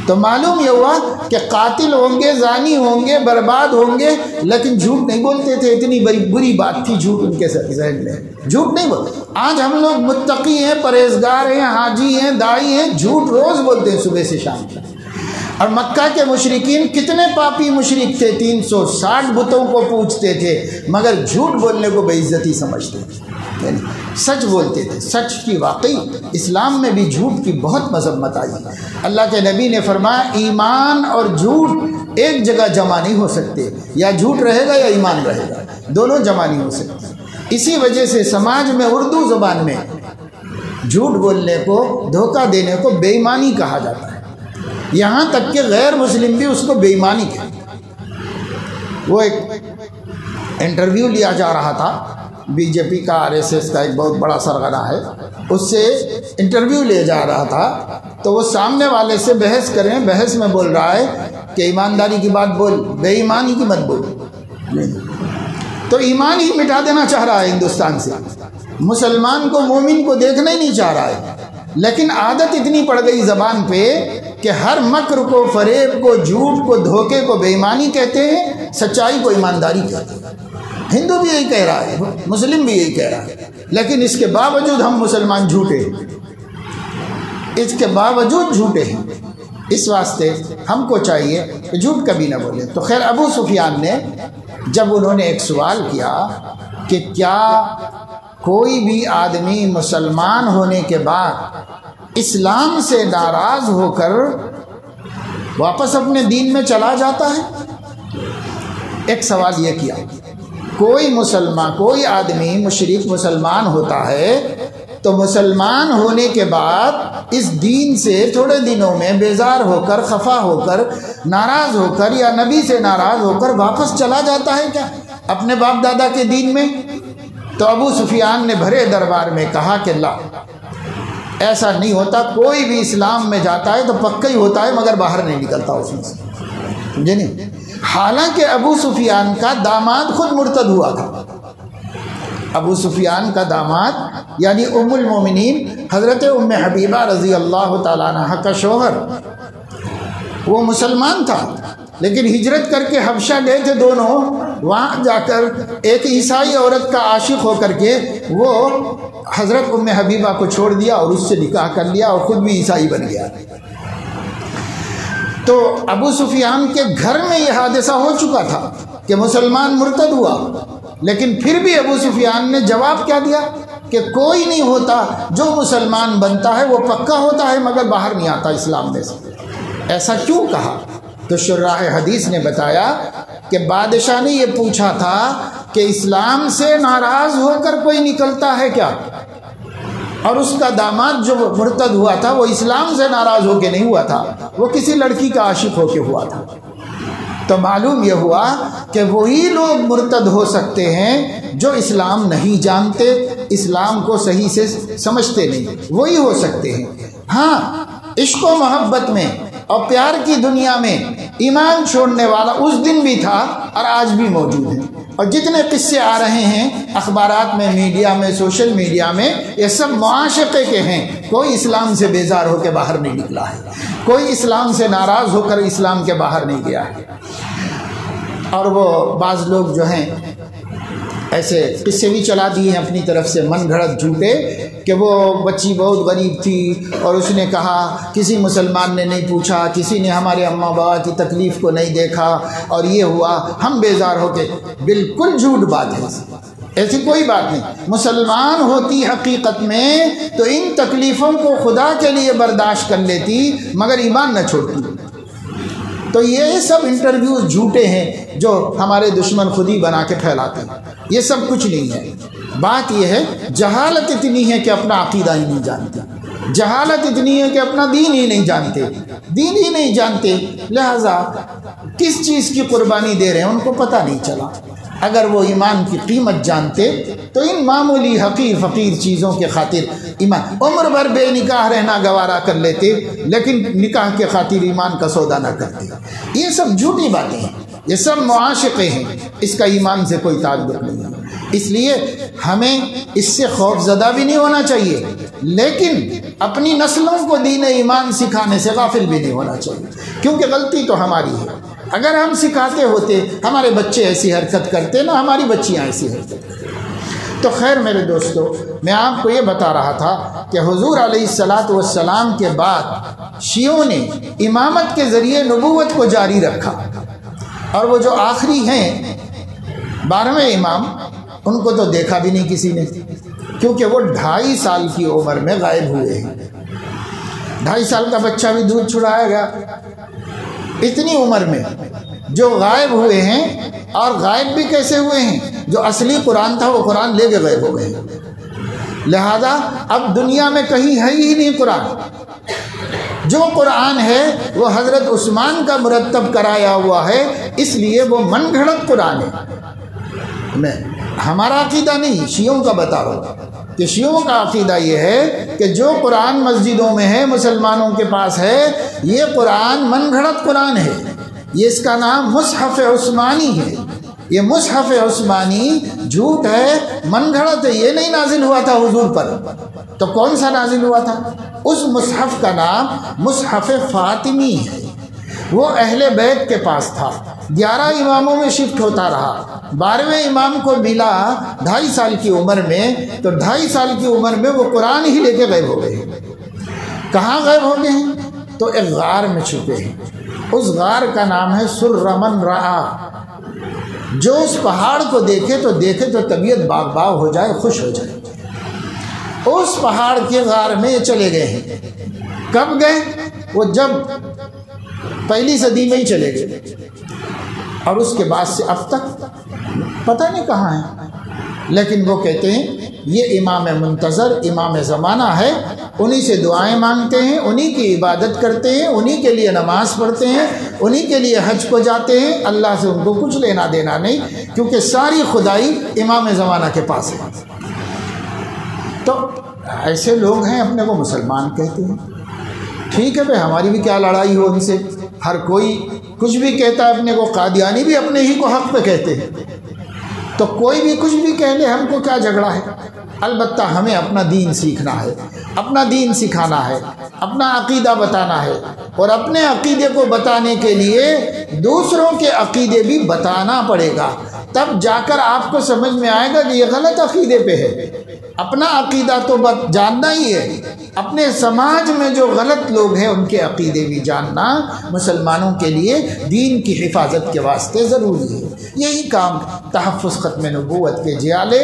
تو معلوم یہ ہوا کہ قاتل ہوں گے، زانی ہوں گے، برباد ہوں گے، لیکن جھوٹ نہیں بولتے تھے. اتنی بری بات تھی جھوٹ ان کے ذہن میں، جھوٹ نہیں بولتے. آج ہم لوگ متقی ہیں، پرہیزگار ہیں، حاجی ہیں، دائی ہیں، جھوٹ روز بولتے ہیں صبح سے شام تک. اور مکہ کے مشرکین کتنے پاپی مشرک تھے، 360 بتوں کو پوجتے تھے، مگر جھوٹ بولنے کو بے عزتی سمجھتے تھے، سچ بولتے تھے. سچ کی واقعی اسلام میں بھی جھوٹ کی بہت مذمت آئی. اللہ کے نبی نے فرمایا ایمان اور جھوٹ ایک جگہ جمع نہیں ہو سکتے، یا جھوٹ رہے گا یا ایمان رہے گا، دونوں جمع نہیں ہو سکتے. اسی وجہ سے سماج میں اردو زبان میں جھوٹ بولنے کو، دھوکہ دینے کو بے ایمانی کہا جاتا ہے. یہاں تک کہ غیر مسلم بھی اس کو بے ایمانی کہتے. وہ ایک انٹرویو لیا جا رہا تھا، بی جے پی کا، RSS کا ایک بہت بڑا سرغنہ ہے، اس سے انٹرویو لے جا رہا تھا. تو وہ سامنے والے سے بحث کریں، بحث میں بول رہا ہے کہ ایمانداری کی بات بول، بے ایمانی کی مت بول. تو ایمان ہی مٹا دینا چاہ رہا ہے ہندوستان سے، مسلمان کو مومن کو دیکھنا ہی نہیں چاہ رہا ہے۔ لیکن عادت اتنی پڑ گئی زبان پہ کہ ہر مکر کو، فریب کو، جھوٹ کو، دھوکے کو بے ایمانی کہتے ہیں، سچائی کو ایمانداری کہتے ہیں۔ ہندو بھی یہی کہہ رہا ہے، مسلم بھی یہی کہہ رہا ہے، لیکن اس کے باوجود ہم مسلمان جھوٹے ہیں، اس کے باوجود جھوٹے ہیں۔ اس واسطے ہم کو چاہیے کہ جھوٹ کبھی نہ بولے۔ تو خیر ابو سفیان نے جب انہوں نے ایک سوال کیا کہ کیا کوئی بھی آدمی مسلمان ہونے کے بعد اسلام سے ناراض ہو کر واپس اپنے دین میں چلا جاتا ہے؟ ایک سوال یہ کیا، کوئی مسلمان، کوئی آدمی مشرک مسلمان ہوتا ہے تو مسلمان ہونے کے بعد اس دین سے تھوڑے دنوں میں بیزار ہو کر، خفا ہو کر، ناراض ہو کر یا نبی سے ناراض ہو کر واپس چلا جاتا ہے کیا اپنے باپ دادا کے دین میں؟ تو ابو سفیان نے بھرے دربار میں کہا کہ لا، ایسا نہیں ہوتا، کوئی بھی اسلام میں جاتا ہے تو پکا ہی ہوتا ہے مگر باہر نہیں نکلتا اس میں سے، سمجھے نہیں؟ حالانکہ ابو سفیان کا داماد خود مرتد ہوا تھا۔ ابو سفیان کا داماد یعنی ام المومنین حضرت ام حبیبہ رضی اللہ تعالیٰ عنہ کا شوہر، وہ مسلمان تھا لیکن ہجرت کر کے حبشہ گئے تھے دونوں، وہاں جا کر ایک عیسائی عورت کا عاشق ہو کر کے وہ حضرت ام حبیبہ کو چھوڑ دیا اور اس سے نکاح کر لیا اور خود بھی عیسائی بن گیا۔ تو ابو سفیان کے گھر میں یہ حادثہ ہو چکا تھا کہ مسلمان مرتد ہوا، لیکن پھر بھی ابو سفیان نے جواب کیا دیا کہ کوئی نہیں ہوتا، جو مسلمان بنتا ہے وہ پکا ہوتا ہے مگر باہر نہیں آتا اسلام میں سے۔ ایسا کیوں کہا؟ تو شراح حدیث نے بتایا کہ بادشاہ نے یہ پوچھا تھا کہ اسلام سے ناراض ہو کر کوئی نکلتا ہے کیا؟ اور اس کا داماد جو مرتد ہوا تھا وہ اسلام سے ناراض ہو کے نہیں ہوا تھا، وہ کسی لڑکی کا عاشق ہو کے ہوا تھا۔ تو معلوم یہ ہوا کہ وہی لوگ مرتد ہو سکتے ہیں جو اسلام نہیں جانتے، اسلام کو صحیح سے سمجھتے نہیں، وہی ہو سکتے ہیں۔ ہاں، عشق و محبت میں اور پیار کی دنیا میں ایمان چھوڑنے والا اس دن بھی تھا اور آج بھی موجود ہے، اور جتنے قصے آ رہے ہیں اخبارات میں، میڈیا میں، سوشل میڈیا میں، یہ سب معاشقے کے ہیں۔ کوئی اسلام سے بیزار ہو کے باہر نہیں نکلا ہے، کوئی اسلام سے ناراض ہو کر اسلام کے باہر نہیں گیا ہے۔ اور وہ بعض لوگ جو ہیں ایسے قصے بھی چلا دیے ہیں اپنی طرف سے، من گھڑت جھوٹے، کہ وہ بچی بہت غریب تھی اور اس نے کہا کسی مسلمان نے نہیں پوچھا، کسی نے ہمارے اماں بابا کی تکلیف کو نہیں دیکھا اور یہ ہوا، ہم بیزار ہو کے۔ بالکل جھوٹ بات ہے، ایسی کوئی بات نہیں۔ مسلمان ہوتی حقیقت میں تو ان تکلیفوں کو خدا کے لیے برداشت کر لیتی مگر ایمان نہ چھوڑتی۔ تو یہ سب انٹرویوز جھوٹے ہیں جو ہمارے دشمن خود ہی بنا کے پھیلاتے ہیں، یہ سب کچھ نہیں ہے۔ بات یہ ہے جہالت اتنی ہے کہ اپنا عقیدہ ہی نہیں جانتے، جہالت اتنی ہے کہ اپنا دین ہی نہیں جانتے، دین ہی نہیں جانتے، لہذا کس چیز کی قربانی دے رہے ہیں ان کو پتہ نہیں چلا۔ اگر وہ ایمان کی قیمت جانتے تو ان معمولی حقیر فقیر چیزوں کے خاطر ایمان، عمر بھر بے نکاح رہنا گوارا کر لیتے لیکن نکاح کے خاطر ایمان کا سودا نہ کرتے۔ یہ سب جھوٹی باتیں ہیں، یہ سب معاشقے ہیں، اس کا ایمان سے کوئی تعلق نہیں ہے۔ اس لیے ہمیں اس سے خوف زدہ بھی نہیں ہونا چاہیے، لیکن اپنی نسلوں کو دین ایمان سکھانے سے غافل بھی نہیں ہونا چاہیے، کیونکہ غلطی تو ہماری ہے۔ اگر ہم سکھاتے ہوتے ہمارے بچے ایسی حرکت کرتے نہ ہماری بچیاں ایسی حرکت کرتے۔ تو خیر میرے دوستو، میں آپ کو یہ بتا رہا تھا کہ حضور علیہ السلام کے بعد شیعوں نے امامت کے ذریعے نبوت کو جاری رکھا، اور وہ جو آخری ہیں 12ویں امام، ان کو تو دیکھا بھی نہیں کسی نے، کیونکہ وہ 2.5 سال کی عمر میں غائب ہوئے ہیں۔ 2.5 سال کا بچہ بھی دودھ چھڑایا گیا، اتنی عمر میں جو غائب ہوئے ہیں، اور غائب بھی کیسے ہوئے ہیں؟ جو اصلی قرآن تھا وہ قرآن لے کے غائب ہو گئے ہیں۔ لہذا اب دنیا میں کہیں ہے ہی نہیں قرآن۔ جو قرآن ہے وہ حضرت عثمان کا مرتب کرایا ہوا ہے، اس لیے وہ من گھڑت قرآن ہے۔ میں ہمارا عقیدہ نہیں، شیعوں کا بتا رہا ہوں کہ شیعوں کا عقیدہ یہ ہے کہ جو قرآن مسجدوں میں ہے، مسلمانوں کے پاس ہے، یہ قرآن من گھڑت قرآن ہے، یہ اس کا نام مصحف عثمانی ہے، یہ مصحف عثمانی جھوٹ ہے، من گھڑت ہے، یہ نہیں نازل ہوا تھا حضور پر، تو کون سا نازل ہوا تھا؟ اس مصحف کا نام مصحف فاطمی ہے، وہ اہل بیت کے پاس تھا، 11 اماموں میں شفٹ ہوتا رہا، 12ویں امام کو ملا 2.5 سال کی عمر میں، تو 2.5 سال کی عمر میں وہ قرآن ہی لے کے غائب ہو گئے۔ کہاں غائب ہو گئے ہیں؟ تو ایک غار میں چھپے ہیں، اس غار کا نام ہے سرمن رعا۔ جو اس پہاڑ کو دیکھے تو طبیعت باغ باغ ہو جائے، خوش ہو جائے۔ اس پہاڑ کے غار میں یہ چلے گئے ہیں۔ کب گئے؟ وہ جب 1 صدی میں ہی چلے گئے، اور اس کے بعد سے اب تک پتہ نہیں کہاں ہیں، لیکن وہ کہتے ہیں یہ امام منتظر، امام زمانہ ہے، انہی سے دعائیں مانگتے ہیں، انہی کی عبادت کرتے ہیں، انہی کے لیے نماز پڑھتے ہیں، انہی کے لیے حج کو جاتے ہیں، اللہ سے ان کو کچھ لینا دینا نہیں، کیونکہ ساری خدائی امام زمانہ کے پاس ہے۔ تو ایسے لوگ ہیں، اپنے کو مسلمان کہتے ہیں۔ ٹھیک ہے بھائی، ہماری بھی کیا لڑائی ہو ان سے، ہر کوئی کچھ بھی کہتا ہے اپنے کو، قادیانی بھی اپنے ہی کو حق پہ کہتے ہیں، تو کوئی بھی کچھ بھی کہہ لے، ہم کو کیا جھگڑا ہے؟ البتہ ہمیں اپنا دین سیکھنا ہے، اپنا دین سکھانا ہے، اپنا عقیدہ بتانا ہے، اور اپنے عقیدے کو بتانے کے لیے دوسروں کے عقیدے بھی بتانا پڑے گا، تب جا کر آپ کو سمجھ میں آئے گا کہ یہ غلط عقیدے پہ ہے۔ اپنا عقیدہ تو جاننا ہی ہے، اپنے سماج میں جو غلط لوگ ہیں ان کے عقیدے بھی جاننا مسلمانوں کے لیے دین کی حفاظت کے واسطے ضروری ہے۔ یہی کام تحفظ ختم نبوت کے جیالے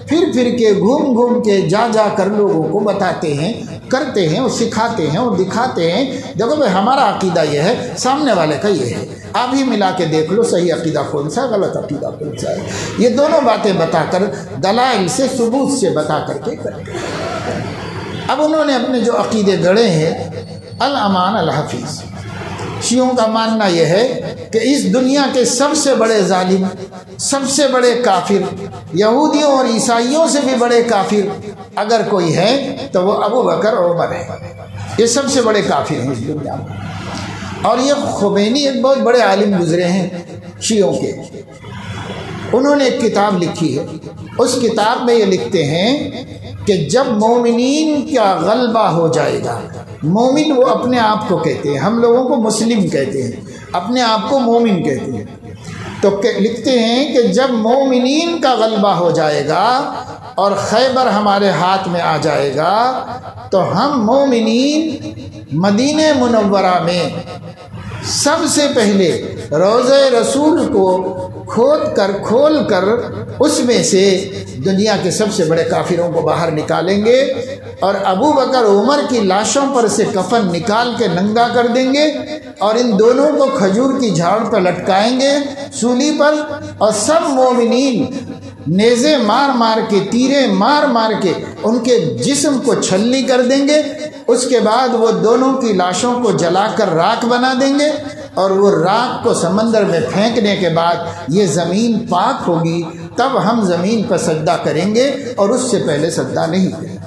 پھر کے گھوم کے جا کر لوگوں کو بتاتے ہیں، کرتے ہیں، اور سکھاتے ہیں اور دکھاتے ہیں، دیکھو بھائی ہمارا عقیدہ یہ ہے، سامنے والے کا یہ ہے، آپ ہی ملا کے دیکھ لو صحیح عقیدہ کون سا، غلط عقیدہ کون سا ہے۔ یہ دونوں باتیں بتا کر، دلائل سے، ثبوت سے بتا کر کے کرتے ہیں۔ اب انہوں نے اپنے جو عقیدے گڑے ہیں، الامان الحفیظ، شیعوں کا ماننا یہ ہے کہ اس دنیا کے سب سے بڑے ظالم، سب سے بڑے کافر، یہودیوں اور عیسائیوں سے بھی بڑے کافر اگر کوئی ہے تو وہ ابو بکر اور عمر ہے۔ یہ سب سے بڑے کافر ہیں اس دنیا میں۔ اور یہ خمینی ایک بہت بڑے عالم گزرے ہیں شیعوں کے، انہوں نے ایک کتاب لکھی ہے، اس کتاب میں یہ لکھتے ہیں کہ جب مومنین کا غلبہ ہو جائے گا، مومن وہ اپنے آپ کو کہتے ہیں، ہم لوگوں کو مسلم کہتے ہیں، اپنے آپ کو مومن کہتے ہیں، تو لکھتے ہیں کہ جب مومنین کا غلبہ ہو جائے گا اور خیبر ہمارے ہاتھ میں آ جائے گا تو ہم مومنین مدینہ منورہ میں سب سے پہلے روضہ رسول کو کھول کر اس میں سے دنیا کے سب سے بڑے کافروں کو باہر نکالیں گے، اور ابو بکر عمر کی لاشوں پر سے کفن نکال کے ننگا کر دیں گے، اور ان دونوں کو کھجور کی جھاڑ پر لٹکائیں گے سولی پر، اور سب مومنین نیزے مار کے، تیرے مار کے ان کے جسم کو چھلنی کر دیں گے۔ اس کے بعد وہ دونوں کی لاشوں کو جلا کر راکھ بنا دیں گے، اور وہ راکھ کو سمندر میں پھینکنے کے بعد یہ زمین پاک ہوگی، تب ہم زمین پر سجدہ کریں گے، اور اس سے پہلے سجدہ نہیں کریں گے۔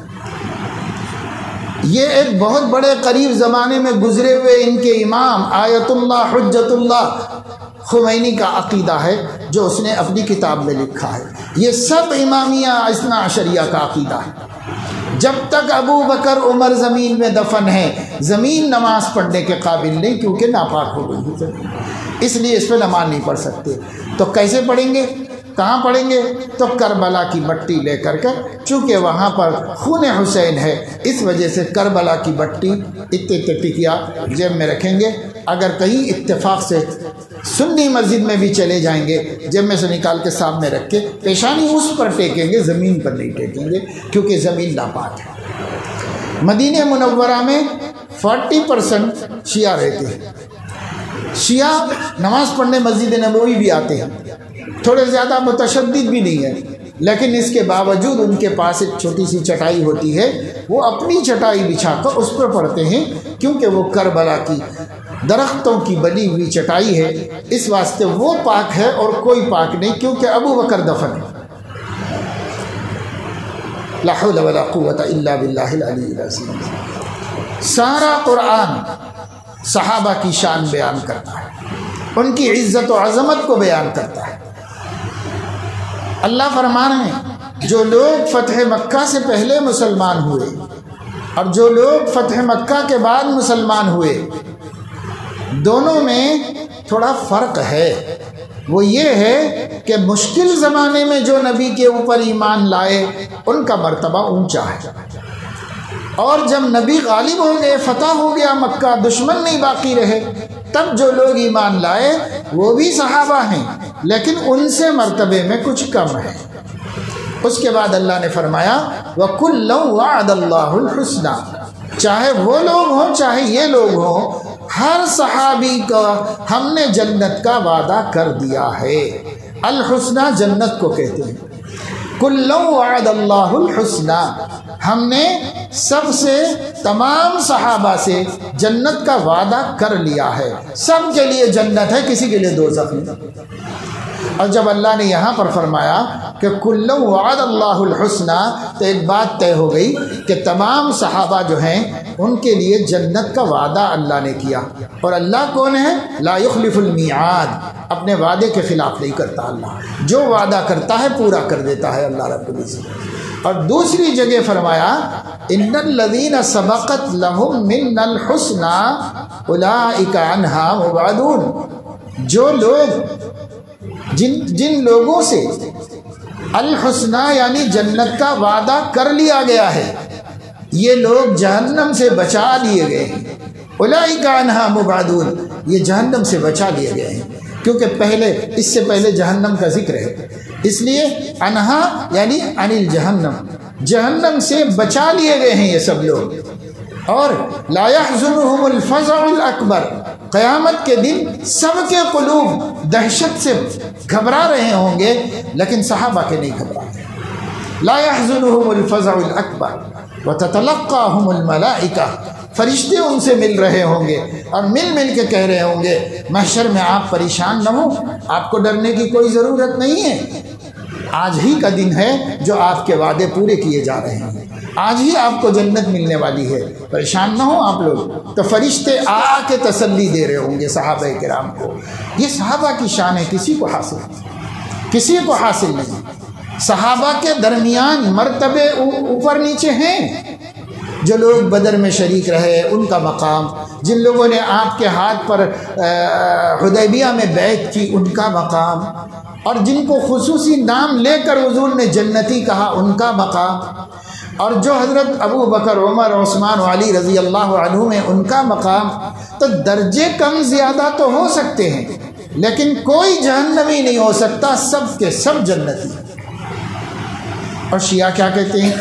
یہ ایک بہت بڑے قریب زمانے میں گزرے ہوئے ان کے امام آیت اللہ حجت اللہ خمینی کا عقیدہ ہے، جو اس نے اپنی کتاب میں لکھا ہے۔ یہ سب امامیہ اثنا عشریہ کا عقیدہ ہے۔ جب تک ابو بکر عمر زمین میں دفن ہے، زمین نماز پڑھنے کے قابل نہیں، کیونکہ ناپاک ہو گئی ہے زمین، اس لیے اس پہ نماز نہیں پڑھ سکتے۔ تو کیسے پڑھیں گے؟ کہاں پڑھیں گے؟ تو کربلا کی مٹی لے کر چونکہ وہاں پر خون حسین ہے، اس وجہ سے کربلا کی مٹی اتنے ٹکیا جیب میں رکھیں گے۔ اگر کہیں اتفاق سے سنی مسجد میں بھی چلے جائیں گے، جیب میں سے نکال کے سامنے رکھ کے پیشانی اس پر ٹیکیں گے، زمین پر نہیں ٹیکیں گے، کیونکہ زمین ناپاک ہے۔ مدینہ منورہ میں 40% شیعہ رہتے ہیں۔ شیعہ نماز پڑھنے مسجد نبوی بھی آتے ہیں، تھوڑے زیادہ متشدد بھی نہیں ہے، لیکن اس کے باوجود ان کے پاس ایک چھوٹی سی چٹائی ہوتی ہے، وہ اپنی چٹائی بچھا کر اس پر پڑھتے ہیں، کیونکہ وہ کربلا کی درختوں کی بنی ہوئی چٹائی ہے، اس واسطے وہ پاک ہے اور کوئی پاک نہیں، کیونکہ ابو بکر دفن ہے۔ لا حول ولا قوت الا باللہ العلی العظیم۔ سارا قرآن صحابہ کی شان بیان کرتا ہے، ان کی عزت و عظمت کو بیان کرتا ہے۔ اللہ فرمان ہے جو لوگ فتح مکہ سے پہلے مسلمان ہوئے اور جو لوگ فتح مکہ کے بعد مسلمان ہوئے، دونوں میں تھوڑا فرق ہے۔ وہ یہ ہے کہ مشکل زمانے میں جو نبی کے اوپر ایمان لائے ان کا مرتبہ اونچا ہے، اور جب نبی غالب ہو گئے، فتح ہو گیا مکہ، دشمن نہیں باقی رہے، تب جو لوگ ایمان لائے وہ بھی صحابہ ہیں لیکن ان سے مرتبے میں کچھ کم ہے۔ اس کے بعد اللہ نے فرمایا وَكُلًّا وَعَدَ اللَّهُ الْحُسْنَى، چاہے وہ لوگ ہوں چاہے یہ لوگ ہوں، ہر صحابی کا ہم نے جنت کا وعدہ کر دیا ہے۔ الحسنہ جنت کو کہتے ہیں۔ كُلًّا وَعَدَ اللَّهُ الْحُسْنَى، ہم نے سب سے، تمام صحابہ سے جنت کا وعدہ کر لیا ہے۔ سب کے لیے جنت ہے، کسی کے لیے دوزخ نہیں۔ اور جب اللہ نے یہاں پر فرمایا کہ کُلًّا وعد اللہ الحسنى، تو ایک بات طے ہو گئی کہ تمام صحابہ جو ہیں ان کے لیے جنت کا وعدہ اللہ نے کیا۔ اور اللہ کون ہے؟ لا یخلف المیعاد، اپنے وعدے کے خلاف نہیں کرتا اللہ، جو وعدہ کرتا ہے پورا کر دیتا ہے اللہ رب العزت۔ اور دوسری جگہ فرمایا ان الذین سبقت لہم منا الحسنى اولئک عنہا مبعدون، جو لوگ جن لوگوں سے الحسنہ یعنی جنت کا وعدہ کر لیا گیا ہے، یہ لوگ جہنم سے بچا لیے گئے ہیں۔ اولئک عنہا مبعدون، یہ جہنم سے بچا لیے گئے ہیں، کیونکہ اس سے پہلے جہنم کا ذکر ہے، اس لیے عنہا یعنی عن الجہنم، جہنم سے بچا لیے گئے ہیں یہ سب لوگ۔ اور لا يحزنهم الفزع الاکبر، قیامت کے دن سب کے قلوب دہشت سے گھبرا رہے ہوں گے لیکن صحابہ کے نہیں گھبرا رہے۔ لا يحزنهم الفزع الاکبر وتتلقاهم الملائکہ، فرشتے ان سے مل رہے ہوں گے اور مل کے کہہ رہے ہوں گے محشر میں آپ پریشان نہ ہوں، آپ کو ڈرنے کی کوئی ضرورت نہیں ہے، آج ہی کا دن ہے جو آپ کے وعدے پورے کیے جا رہے ہیں، آج ہی آپ کو جنت ملنے والی ہے، پریشان نہ ہوں آپ لوگ۔ تو فرشتے آ کے تسلی دے رہے ہوں گے صحابہ کرام کو۔ یہ صحابہ کی شان ہے، کسی کو حاصل نہیں۔ صحابہ کے درمیان مرتبے اوپر نیچے ہیں، جو لوگ بدر میں شریک رہے ان کا مقام، جن لوگوں نے آپ کے ہاتھ پر حدیبیہ میں بیعت کی ان کا مقام، اور جن کو خصوصی نام لے کر حضور نے جنتی کہا ان کا مقام، اور جو حضرت ابو بکر، عمر، عثمان و علی رضی اللہ عنہ میں ان کا مقام۔ تو درجے کم زیادہ تو ہو سکتے ہیں لیکن کوئی جہنمی نہیں ہو سکتا، سب کے سب جنتی۔ اور شیعہ کیا کہتے ہیں؟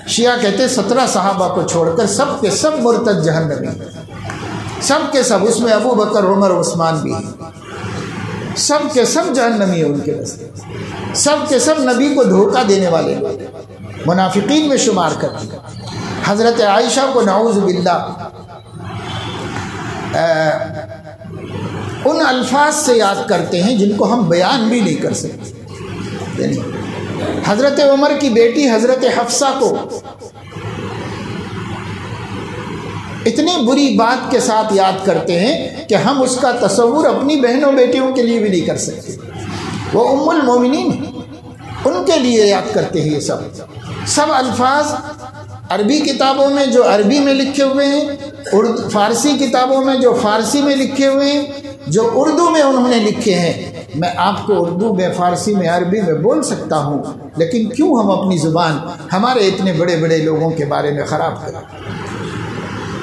شیعہ کہتے ہیں 17 صحابہ کو چھوڑ کر سب کے سب مرتد جہنمی، سب کے سب، اس میں ابو بکر، عمر، عثمان بھی ہیں، سب کے سب جہنمی ہیں ان کے راستے، سب کے سب نبی کو دھوکہ دینے والے منافقین میں شمار کر دیا۔ حضرت عائشہ کو نعوذ باللہ ان الفاظ سے یاد کرتے ہیں جن کو ہم بیان بھی نہیں کر سکتے۔ یعنی حضرت عمر کی بیٹی حضرت حفصہ کو اتنی بری بات کے ساتھ یاد کرتے ہیں کہ ہم اس کا تصور اپنی بہنوں بیٹیوں کے لیے بھی نہیں کر سکتے۔ وہ ام المومنین، ان کے لیے یاد کرتے ہیں۔ یہ سب الفاظ عربی کتابوں میں جو عربی میں لکھے ہوئے ہیں، فارسی کتابوں میں جو فارسی میں لکھے ہوئے ہیں، جو اردو میں انہوں نے لکھے ہیں۔ میں آپ کو اردو میں، فارسی میں، عربی میں بول سکتا ہوں، لیکن کیوں ہم اپنی زبان ہمارے اتنے بڑے بڑے لوگوں کے بارے میں خراب کریں؟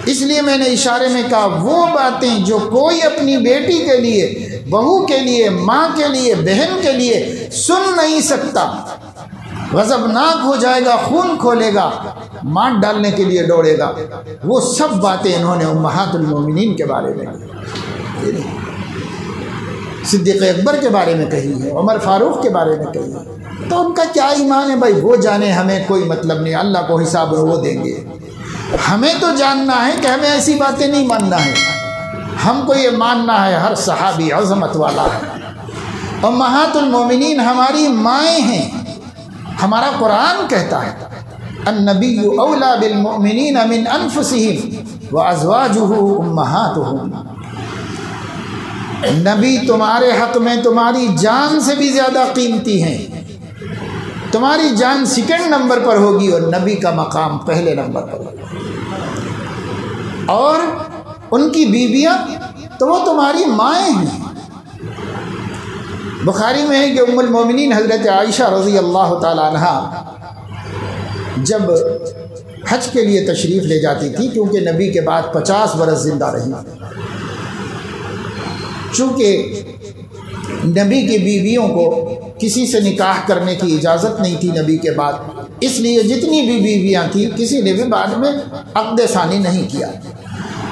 اس لیے میں نے اشارے میں کہا وہ باتیں جو کوئی اپنی بیٹی کے لیے، بہو کے لیے، ماں کے لیے، بہن کے لیے سن نہیں سکتا، غضبناک ہو جائے گا، خون کھولے گا، مار ڈالنے کے لیے دوڑے گا، وہ سب باتیں انہوں نے امہات المومنین کے بارے میں کہی، صدیق اکبر کے بارے میں کہی ہے، عمر فاروق کے بارے میں کہی ہے۔ تو ان کا کیا ایمان ہے بھائی؟ وہ جانے، ہمیں کوئی مطلب نہیں، اللہ کو حساب وہ دیں گے۔ ہمیں تو جاننا ہے کہ ہمیں ایسی باتیں نہیں ماننا ہے، ہم کو یہ ماننا ہے ہر صحابی عظمت والا ہے۔ امہات المومنین ہماری مائیں ہیں، ہمارا قرآن کہتا ہے النبی اولا بالمؤمنین من انفسہم وازواجہ امہاتہم، نبی تمہارے حق میں تمہاری جان سے بھی زیادہ قیمتی ہیں، تمہاری جان سیکنڈ نمبر پر ہوگی اور نبی کا مقام پہلے نمبر پر ہوگا، اور ان کی بیویاں تو وہ تمہاری مائیں ہیں۔ بخاری میں ہے کہ ام المومنین حضرت عائشہ رضی اللہ تعالی عنہا جب حج کے لیے تشریف لے جاتی تھی، کیونکہ نبی کے بعد 50 برس زندہ رہی، چونکہ نبی کی بیویوں کو کسی سے نکاح کرنے کی اجازت نہیں تھی نبی کے بعد، اس لیے جتنی بھی بیویاں تھیں کسی نے بھی بعد میں عقد ثانی نہیں کیا،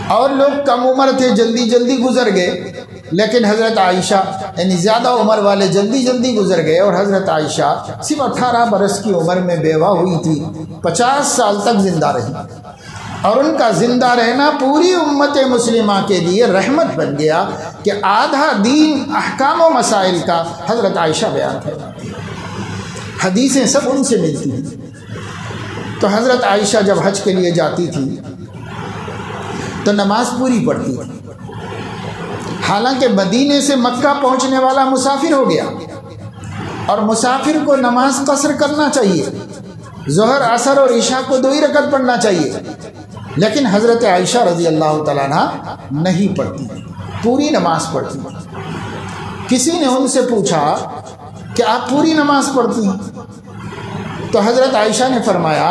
اور لوگ کم عمر تھے، جلدی جلدی گزر گئے، لیکن حضرت عائشہ یعنی زیادہ عمر والے جلدی جلدی گزر گئے، اور حضرت عائشہ صرف 18 برس کی عمر میں بیوہ ہوئی تھی، 50 سال تک زندہ رہی، اور ان کا زندہ رہنا پوری امت مسلمہ کے لیے رحمت بن گیا کہ آدھا دین احکام و مسائل کا حضرت عائشہ بیان کرتی، حدیثیں سب ان سے ملتی ہیں۔ تو حضرت عائشہ جب حج کے لیے جاتی تھی تو نماز پوری پڑھتی تھی، حالانکہ مدینے سے مکہ پہنچنے والا مسافر ہو گیا، اور مسافر کو نماز قصر کرنا چاہیے، ظہر عصر اور عشاء کو 2 ہی رکعت پڑھنا چاہیے، لیکن حضرت عائشہ رضی اللہ تعالیٰ عنہ نہیں پڑھتی، پوری نماز پڑھتی۔ کسی نے ان سے پوچھا کہ آپ پوری نماز پڑھتی ہیں؟ تو حضرت عائشہ نے فرمایا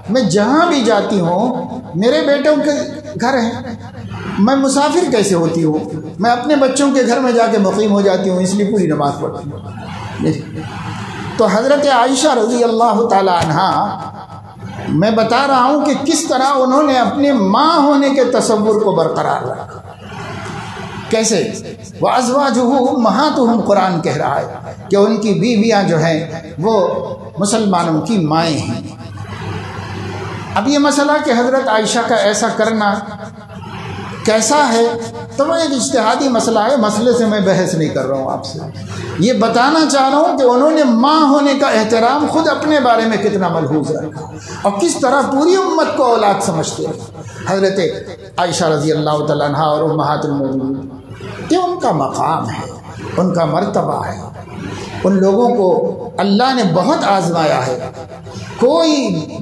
میں جہاں بھی جاتی ہوں میرے بیٹوں کے گھر ہیں، میں مسافر کیسے ہوتی ہوں، میں اپنے بچوں کے گھر میں جا کے مقیم ہو جاتی ہوں، اس لیے پوری نماز پڑھتی ہوں۔ تو حضرت عائشہ رضی اللہ تعالی عنہا میں بتا رہا ہوں کہ کس طرح انہوں نے اپنے ماں ہونے کے تصور کو برقرار رکھا، کیسے وَأَزْوَاجُهُ أُمَّهَاتُهُمْ قرآن کہہ رہا ہے کہ ان کی بیویاں جو ہیں وہ مسلمانوں کی مائیں ہیں۔ اب یہ مسئلہ کہ حضرت عائشہ کا ایسا کرنا کیسا ہے تو وہ ایک اجتہادی مسئلہ ہے، مسئلے سے میں بحث نہیں کر رہا ہوں آپ سے، یہ بتانا چاہ رہا ہوں کہ انہوں نے ماں ہونے کا احترام خود اپنے بارے میں کتنا ملحوظ رکھا اور کس طرح پوری امت کو اولاد سمجھتے ہیں حضرت عائشہ رضی اللہ تعالیٰ عنہا اور امہات المومنین، کہ ان کا مقام ہے، ان کا مرتبہ ہے، ان لوگوں کو اللہ نے بہت آزمایا ہے، کوئی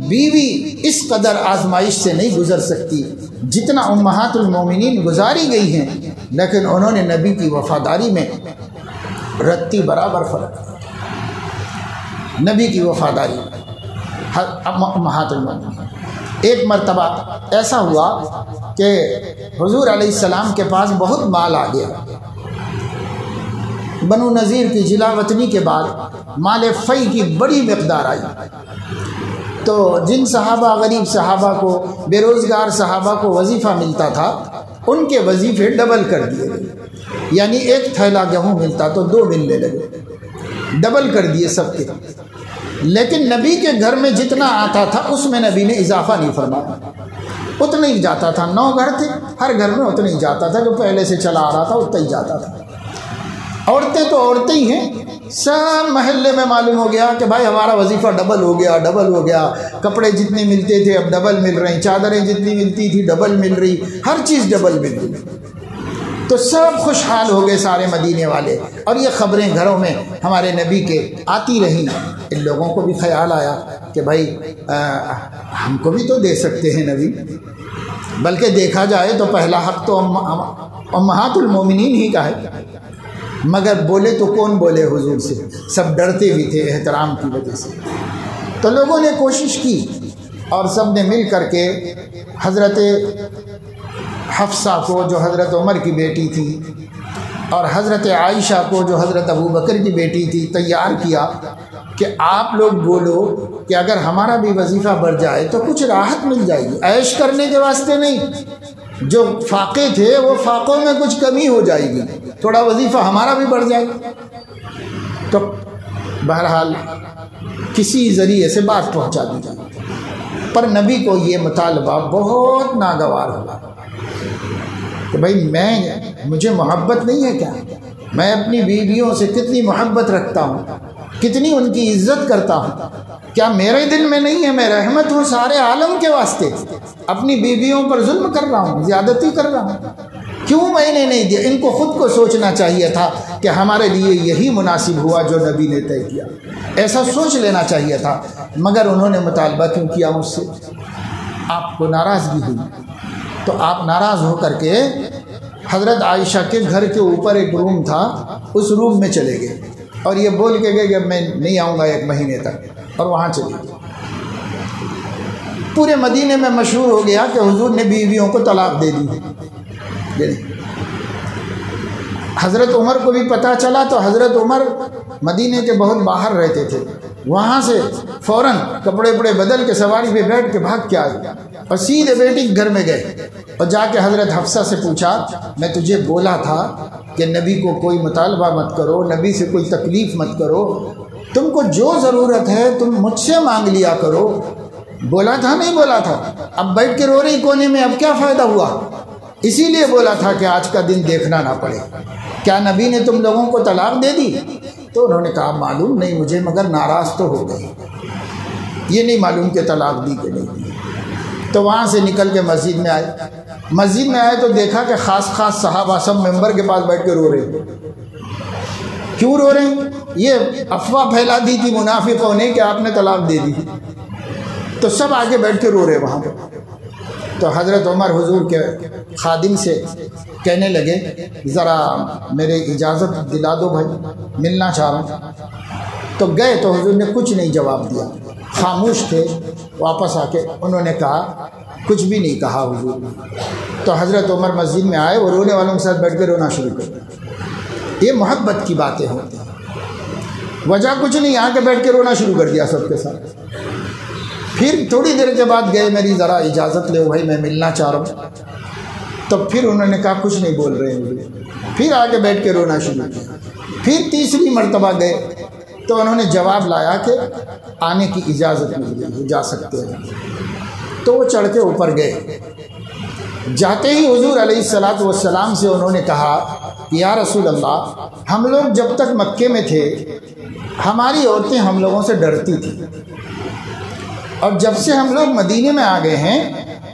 بیوی اس قدر آزمائش سے نہیں گزر سکتی جتنا امہات المومنین گزاری گئی ہیں، لیکن انہوں نے نبی کی وفاداری میں رتی برابر فرق، نبی کی وفاداری امہات المومنین۔ ایک مرتبہ ایسا ہوا کہ حضور علیہ السلام کے پاس بہت مال آ گیا، بنو نذیر کی جلا وطنی کے بعد مال فی کی بڑی مقدار آئی، تو جن صحابہ غریب صحابہ کو بے روزگار صحابہ کو وظیفہ ملتا تھا ان کے وظیفے ڈبل کر دیے گئے، یعنی ایک تھیلا گیہوں ملتا تو 2 ملنے لگے، ڈبل کر دیے سب کے۔ لیکن نبی کے گھر میں جتنا آتا تھا اس میں نبی نے اضافہ نہیں فرمایا، اتنا ہی جاتا تھا، 9 گھر تھے، ہر گھر میں اتنا ہی جاتا تھا، جو پہلے سے چلا آ رہا تھا اتنا ہی جاتا تھا۔ عورتیں تو عورتیں ہی ہیں، سب محلے میں معلوم ہو گیا کہ بھائی ہمارا وظیفہ ڈبل ہو گیا، ڈبل ہو گیا، کپڑے جتنے ملتے تھے اب ڈبل مل رہے ہیں، چادریں جتنی ملتی تھی ڈبل مل رہی، ہر چیز ڈبل مل رہی، تو سب خوشحال ہو گئے سارے مدینے والے، اور یہ خبریں گھروں میں ہمارے نبی کے آتی رہیں۔ ان لوگوں کو بھی خیال آیا کہ بھائی ہم کو بھی تو دے سکتے ہیں نبی، بلکہ دیکھا جائے تو پہلا حق تو امہات المومنین ہی کا ہے، مگر بولے تو کون بولے حضور سے، سب ڈرتے بھی تھے احترام کی وجہ سے۔ تو لوگوں نے کوشش کی اور سب نے مل کر کے حضرت حفصہ کو جو حضرت عمر کی بیٹی تھی اور حضرت عائشہ کو جو حضرت ابو بکر کی بیٹی تھی تیار کیا کہ آپ لوگ بولو کہ اگر ہمارا بھی وظیفہ بڑھ جائے تو کچھ راحت مل جائے گی، عیش کرنے کے واسطے نہیں، جو فاقے تھے وہ فاقوں میں کچھ کمی ہو جائے گی، تھوڑا وظیفہ ہمارا بھی بڑھ جائے گا۔ تو بہرحال کسی ذریعے سے بات پہنچا دی جائے، پر نبی کو یہ مطالبہ بہت ناگوار ہوا کہ بھائی مجھے محبت نہیں ہے کیا، میں اپنی بیویوں سے کتنی محبت رکھتا ہوں، کتنی ان کی عزت کرتا ہوں، کیا میرے دل میں نہیں ہے میں رحمت ہوں سارے عالم کے واسطے، اپنی بیویوں پر ظلم کر رہا ہوں، زیادتی کر رہا ہوں۔ کیوں میں نے نہیں دیا؟ ان کو خود کو سوچنا چاہیے تھا کہ ہمارے لیے یہی مناسب ہوا جو نبی نے طے کیا، ایسا سوچ لینا چاہیے تھا، مگر انہوں نے مطالبہ کیوں کیا مجھ سے؟ آپ کو ناراضگی ہوئی تو آپ ناراض ہو کر کے حضرت عائشہ کے گھر کے اوپر ایک روم تھا، اس روم میں چلے گئے اور یہ بول کے گئے کہ میں نہیں آؤں گا 1 مہینے تک، اور وہاں چلے گئے۔ پورے مدینے میں مشہور ہو گیا کہ حضور نے بیویوں کو طلاق دے دی۔ حضرت عمر کو بھی پتہ چلا تو حضرت عمر مدینے کے بہت باہر رہتے تھے، وہاں سے فوراً کپڑے وپڑے بدل کے سواری پہ بیٹھ کے بھاگ کے آئے اور سیدھے بیٹی کے گھر میں گئے اور جا کے حضرت حفصہ سے پوچھا، میں تجھے بولا تھا کہ نبی کو کوئی مطالبہ مت کرو، نبی سے کوئی تکلیف مت کرو، تم کو جو ضرورت ہے تم مجھ سے مانگ لیا کرو، بولا تھا نہیں بولا تھا؟ اب بیٹھ کے رو رہی کونے میں، اب کیا فائدہ ہوا؟ اسی لیے بولا تھا کہ آج کا دن دیکھنا نہ پڑے۔ کیا نبی نے تم لوگوں کو طلاق دے دی؟ تو انہوں نے کہا معلوم نہیں مجھے، مگر ناراض تو ہو گئی، یہ نہیں معلوم کہ طلاق دی کہ نہیں دی۔ تو وہاں سے نکل کے مسجد میں آئے تو دیکھا کہ خاص صحابہ سب ممبر کے پاس بیٹھ کے رو رہے ہیں۔ کیوں رو رہے ہیں؟ یہ افواہ پھیلا دی تھی منافقوں نے کہ آپ نے طلاق دے دی، تو سب آگے بیٹھ کے رو رہے وہاں پہ۔ تو حضرت عمر حضور کے خادم سے کہنے لگے ذرا میرے اجازت دلا دو بھائی، ملنا چاہ رہا ہوں۔ تو گئے تو حضور نے کچھ نہیں جواب دیا، خاموش تھے۔ واپس آ کے انہوں نے کہا، کچھ بھی نہیں کہا حضور نے۔ تو حضرت عمر مسجد میں آئے، وہ رونے والوں کے ساتھ بیٹھ کے رونا شروع کر دیا۔ یہ محبت کی باتیں ہوتی ہیں، وجہ کچھ نہیں، آ کے بیٹھ کے رونا شروع کر دیا سب کے ساتھ۔ پھر تھوڑی دیر کے بعد گئے، میری ذرا اجازت لے بھائی میں ملنا چاہ رہا ہوں۔ تو پھر انہوں نے کہا کچھ نہیں بول رہے ہیں، پھر آگے بیٹھ کے رونا شروع کیا۔ پھر تیسری مرتبہ گئے تو انہوں نے جواب لایا کہ آنے کی اجازت مل گئی، جا سکتے ہیں۔ تو وہ چڑھ کے اوپر گئے، جاتے ہی حضور علیہ الصلوۃ والسلام سے انہوں نے کہا یا رسول اللہ، ہم لوگ جب تک مکے میں تھے ہماری عورتیں ہم لوگوں سے ڈرتی تھیں، اور جب سے ہم لوگ مدینے میں آ گئے ہیں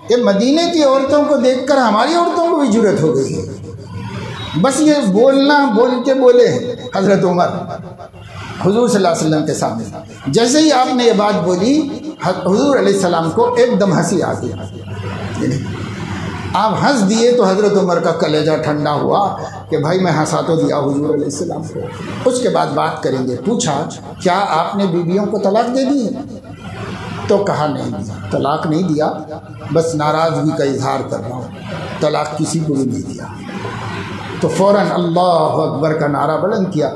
کہ مدینے کی عورتوں کو دیکھ کر ہماری عورتوں کو بھی جرأت ہو گئی ہے۔ بس یہ بول کے بولے حضرت عمر حضور صلی اللہ علیہ وسلم کے سامنے۔ جیسے ہی آپ نے یہ بات بولی حضور علیہ السلام کو ایک دم ہنسی آ گئی، آپ ہنس دیے تو حضرت عمر کا کلیجہ ٹھنڈا ہوا کہ بھائی میں ہنسا تو دیا حضور علیہ السلام کو، اس کے بعد بات کریں گے۔ پوچھا کیا آپ نے بیویوں کو طلاق دے دی؟ تو کہا نہیں دیا، طلاق نہیں دیا، بس ناراضگی کا اظہار کر رہا ہوں، طلاق کسی کو بھی نہیں دیا۔ تو فوراً اللہ اکبر کا نعرہ بلند کیا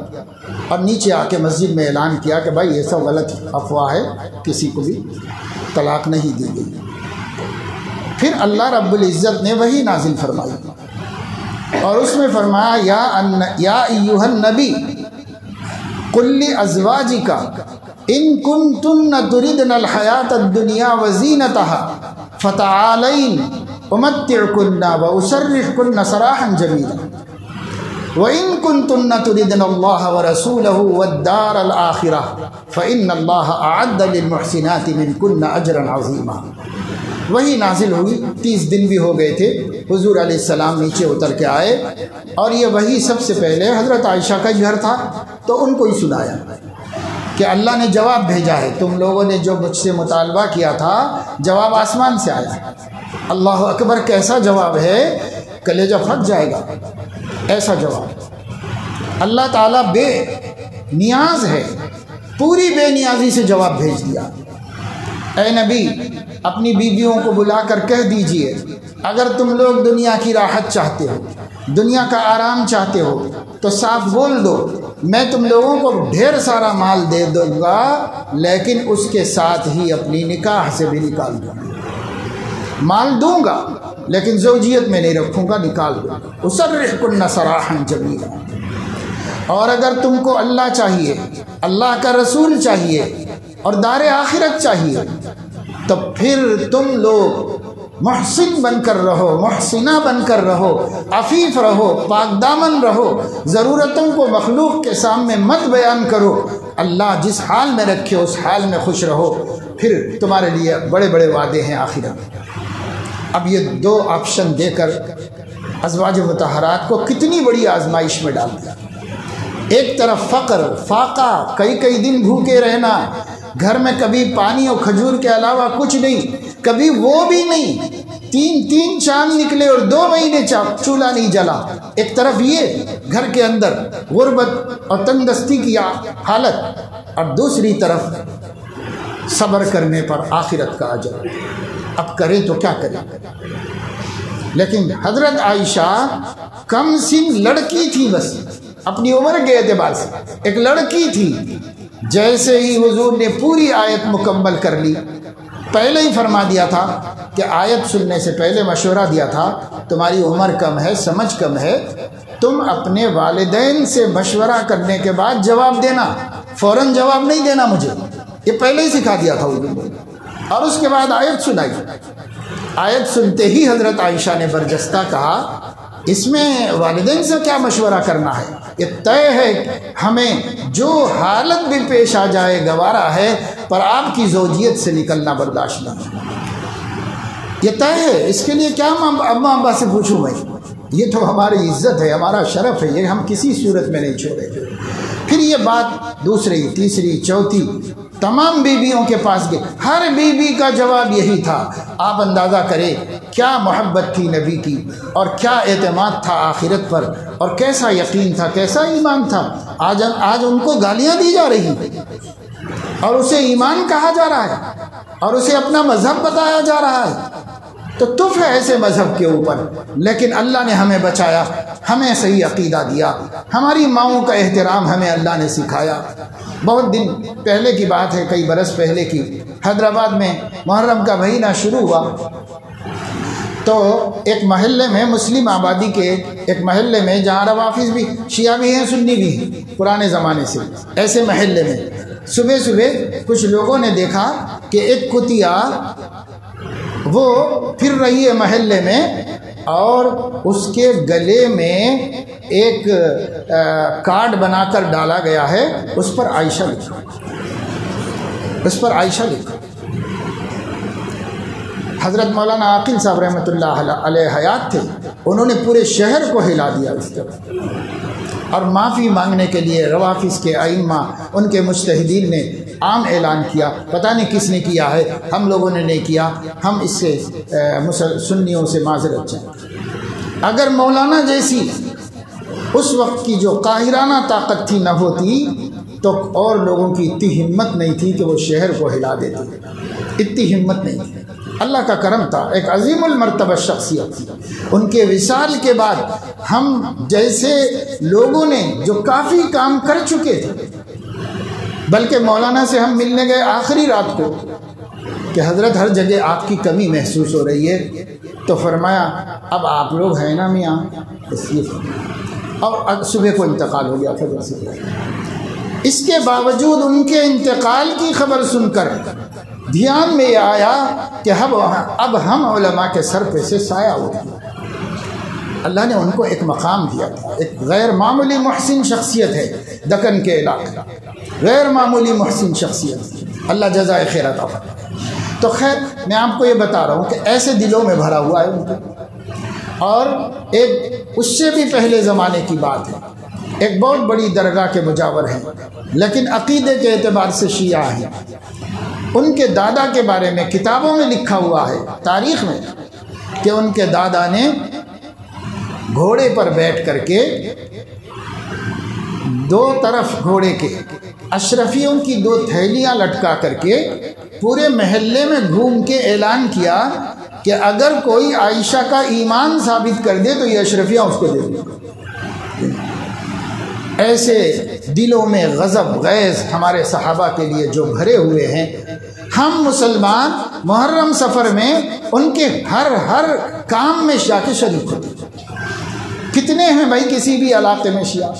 اور نیچے آ کے مسجد میں اعلان کیا کہ بھائی یہ سب غلط افواہ ہے، کسی کو بھی طلاق نہیں دی گئی۔ پھر اللہ رب العزت نے وہی نازل فرمائی اور اس میں فرمایا یا ایھا النبی قل لازواجک ان کنتن تردن الحیاۃ الدنیا وزینتها فتعالین امتعکن واسرحکن سراحا جمیلا وَإِن كُنتُنَّ تُرِدْنَ اللَّهَ وَرَسُولَهُ وَالدَّارَ الْآخِرَةَ فَإِنَّ اللَّهَ أَعَدَّ لِلْمُحْسِنَاتِ مِنكُنَّ أَجْرًا عَظِيمًا۔ وہی نازل ہوئی، 30 دن بھی ہو گئے تھے، حضور علیہ السلام نیچے اتر کے آئے اور یہ وہی سب سے پہلے حضرت عائشہ کا گھر تھا تو ان کو ہی سنایا کہ اللہ نے جواب بھیجا ہے، تم لوگوں نے جو مجھ سے مطالبہ کیا تھا جواب آسمان سے آیا۔ اللہ اکبر، کیسا جواب ہے، کلیجہ پھٹ جائے گا، ایسا جواب۔ اللہ تعالیٰ بے نیاز ہے، پوری بے نیازی سے جواب بھیج دیا۔ اے نبی، اپنی بیویوں کو بلا کر کہہ دیجئے اگر تم لوگ دنیا کی راحت چاہتے ہو، دنیا کا آرام چاہتے ہو تو صاف بول دو، میں تم لوگوں کو ڈھیر سارا مال دے دوں گا، لیکن اس کے ساتھ ہی اپنی نکاح سے بھی نکال دوں گا۔ مال دوں گا لیکن زوجیت میں نہیں رکھوں گا، نکال دوں گا۔ اسرحکن سراحا جمیلا۔ اور اگر تم کو اللہ چاہیے، اللہ کا رسول چاہیے اور دار آخرت چاہیے تو پھر تم لوگ محسن بن کر رہو، محسنہ بن کر رہو، عفیف رہو، پاک دامن رہو، ضرورتوں کو مخلوق کے سامنے مت بیان کرو، اللہ جس حال میں رکھے اس حال میں خوش رہو، پھر تمہارے لیے بڑے بڑے وعدے ہیں آخرت۔ اب یہ 2 آپشن دے کر ازواج مطہرات کو کتنی بڑی آزمائش میں ڈال دیا. ایک طرف فقر، فاقہ، کئی دن بھوکے رہنا، گھر میں کبھی پانی اور کھجور کے علاوہ کچھ نہیں، کبھی وہ بھی نہیں، تین چاند نکلے اور 2 مہینے چولہا نہیں جلا. ایک طرف یہ گھر کے اندر غربت اور تنگ دستی کی حالت، اور دوسری طرف صبر کرنے پر آخرت کا اجر. اب کریں تو کیا کریں؟ لیکن حضرت عائشہ کم سن لڑکی تھی، بس اپنی عمر کے اعتبار سے ایک لڑکی تھی. جیسے ہی حضور نے پوری آیت مکمل کر لی، پہلے ہی فرما دیا تھا کہ آیت سننے سے پہلے مشورہ دیا تھا، تمہاری عمر کم ہے، سمجھ کم ہے، تم اپنے والدین سے مشورہ کرنے کے بعد جواب دینا، فوراً جواب نہیں دینا مجھے. یہ پہلے ہی سکھا دیا تھا حضور نے. اور اس کے بعد آیت سنائی. آیت سنتے ہی حضرت عائشہ نے برجستہ کہا، اس میں والدین سے کیا مشورہ کرنا ہے؟ یہ طے ہے ہمیں جو حالت بھی پیش آ جائے گوارا ہے، پر آپ کی زوجیت سے نکلنا برداشت نہیں. یہ طے ہے، اس کے لیے کیا اماں ابا سے پوچھوں میں؟ یہ تو ہماری عزت ہے، ہمارا شرف ہے، یہ ہم کسی صورت میں نہیں چھوڑیں گے. پھر یہ بات دوسری، تیسری، چوتھی تمام بیویوں کے پاس گئے. ہر بیوی کا جواب یہی تھا. آپ اندازہ کریں کیا محبت تھی نبی کی، اور کیا اعتماد تھا آخرت پر، اور کیسا یقین تھا، کیسا ایمان تھا. آج ان کو گالیاں دی جا رہی ہیں اور اسے ایمان کہا جا رہا ہے اور اسے اپنا مذہب بتایا جا رہا ہے. تو تف ہے ایسے مذہب کے اوپر. لیکن اللہ نے ہمیں بچایا، ہمیں صحیح عقیدہ دیا، ہماری ماؤں کا احترام ہمیں اللہ نے سکھایا. بہت دن پہلے کی بات ہے، کئی برس پہلے کی، حیدرآباد میں محرم کا مہینہ شروع ہوا تو ایک محلے میں، مسلم آبادی کے ایک محلے میں، جہاں روافظ بھی، شیعہ بھی ہیں، سنی بھی ہیں پرانے زمانے سے، ایسے محلے میں صبح صبح کچھ لوگوں نے دیکھا کہ ایک کتیا وہ پھر رہی ہے محلے میں، اور اس کے گلے میں ایک کارڈ بنا کر ڈالا گیا ہے، اس پر عائشہ لکھا، اس پر عائشہ لکھا. حضرت مولانا عاقل صاحب رحمۃ اللہ علیہ حیات تھے، انہوں نے پورے شہر کو ہلا دیا اس طرح، اور معافی مانگنے کے لیے روافظ کے ائمہ، ان کے مجتہدین نے عام اعلان کیا. پتہ نہیں کس نے کیا ہے، ہم لوگوں نے نہیں کیا، ہم اس سے سنیوں سے معذرت چاہتے. اگر مولانا جیسی اس وقت کی جو قاہرانہ طاقت تھی نہ ہوتی تو اور لوگوں کی اتنی ہمت نہیں تھی کہ وہ شہر کو ہلا دیتے، اتنی ہمت نہیں تھی. اللہ کا کرم تھا، ایک عظیم المرتبہ شخصیت تھی. ان کے وصال کے بعد ہم جیسے لوگوں نے جو کافی کام کر چکے تھے، بلکہ مولانا سے ہم ملنے گئے آخری رات کو کہ حضرت ہر جگہ آپ کی کمی محسوس ہو رہی ہے، تو فرمایا اب آپ لوگ ہیں نا میاں، اس لیے. اور صبح کو انتقال ہو گیا تھا. اس کے باوجود ان کے انتقال کی خبر سن کر دھیان میں یہ آیا کہ اب ہم علماء کے سر پہ سے سایہ اٹھ گیا. اللہ نے ان کو ایک مقام دیا تھا. ایک غیر معمولی محسن شخصیت ہے دکن کے علاقے، غیر معمولی محسن شخصیت، اللہ جزائے خیر عطا فرمائے. تو خیر میں آپ کو یہ بتا رہا ہوں کہ ایسے دلوں میں بھرا ہوا ہے ان کو. اور ایک اس سے بھی پہلے زمانے کی بات ہے، ایک بہت بڑی درگاہ کے مجاور ہیں، لیکن عقیدے کے اعتبار سے شیعہ ہیں. ان کے دادا کے بارے میں کتابوں میں لکھا ہوا ہے، تاریخ میں، کہ ان کے دادا نے گھوڑے پر بیٹھ کر کے دو طرف گھوڑے کے اشرفیوں کی 2 تھیلیاں لٹکا کر کے پورے محلے میں گھوم کے اعلان کیا کہ اگر کوئی عائشہ کا ایمان ثابت کر دے تو یہ اشرفیاں اس کو دے دیں. ایسے دلوں میں غضب غیظ ہمارے صحابہ کے لیے جو بھرے ہوئے ہیں. ہم مسلمان محرم سفر میں ان کے ہر کام میں جا کے شریک ہوتے. کتنے ہیں بھائی کسی بھی علاقے میں شیعہ؟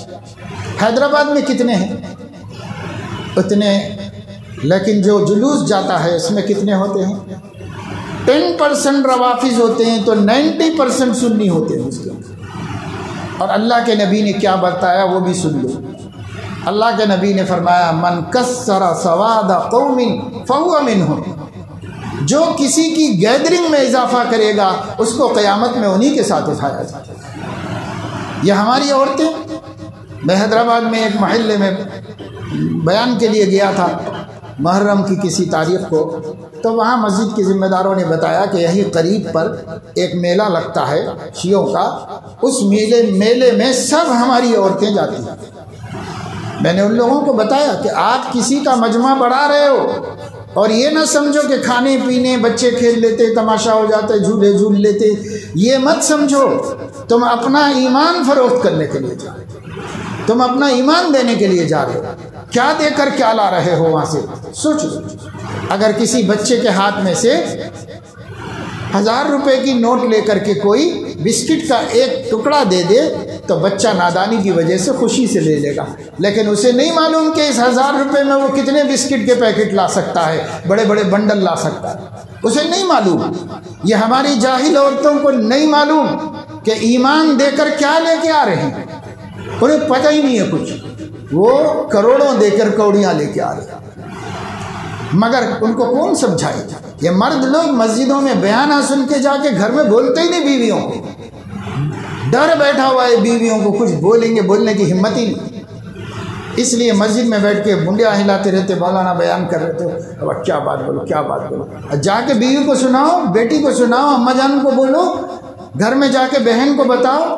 حیدرآباد میں کتنے ہیں؟ اتنے. لیکن جو جلوس جاتا ہے اس میں کتنے ہوتے ہیں؟ 10% روافظ ہوتے ہیں تو 90% سنی ہوتے ہیں اس کے. اور اللہ کے نبی نے کیا بتایا وہ بھی سن لو. اللہ کے نبی نے فرمایا من کسر سواد قوم فہو منہم، جو کسی کی گیدرنگ میں اضافہ کرے گا اس کو قیامت میں انہی کے ساتھ اٹھایا جائے گا. یہ ہماری عورتیں. میں حیدرآباد میں ایک محلے میں بیان کے لیے گیا تھا محرم کی کسی تاریخ کو، تو وہاں مسجد کے ذمہ داروں نے بتایا کہ یہی قریب پر ایک میلہ لگتا ہے شیعوں کا، اس میلے میں سب ہماری عورتیں جاتی ہیں. میں نے ان لوگوں کو بتایا کہ آپ کسی کا مجمع بڑھا رہے ہو، اور یہ نہ سمجھو کہ کھانے پینے بچے کھیل لیتے، تماشا ہو جاتا، جھولے جھول لیتے، یہ مت سمجھو. تم اپنا ایمان فروخت کرنے کے لیے جا رہے ہو، تم اپنا ایمان دینے کے لیے جا رہے ہو. کیا دے کر کیا لا رہے ہو وہاں سے سوچ لو. اگر کسی بچے کے ہاتھ میں سے 1000 روپے کی نوٹ لے کر کے کوئی بسکٹ کا ایک ٹکڑا دے دے تو بچہ نادانی کی وجہ سے خوشی سے لے لے گا، لیکن اسے نہیں معلوم کہ اس 1000 روپے میں وہ کتنے بسکٹ کے پیکٹ لا سکتا ہے، بڑے بڑے بنڈل لا سکتا ہے، اسے نہیں معلوم. یہ ہماری جاہل عورتوں کو نہیں معلوم کہ ایمان دے کر کیا لے کے آ رہے ہیں، انہیں پتہ ہی نہیں ہے کچھ. وہ کروڑوں دے کر کوڑیاں لے کے آ رہے ہیں، مگر ان کو کون سمجھائے. یہ مرد لوگ مسجدوں میں بیانہ سن کے جا کے گھر میں بولتے ہی نہیں بیویوں کو، ڈر بیٹھا ہوا ہے بیویوں کو کچھ بولیں گے، بولنے کی ہمت ہی نہیں. اس لیے مسجد میں بیٹھ کے منڈیاں ہلاتے رہتے، مولانا بیان کر رہے تھے، اب کیا بات بولو کیا بات بولو. جا کے بیوی کو سناؤ، بیٹی کو سناؤ، اماں جان کو بولو، گھر میں جا کے بہن کو بتاؤ.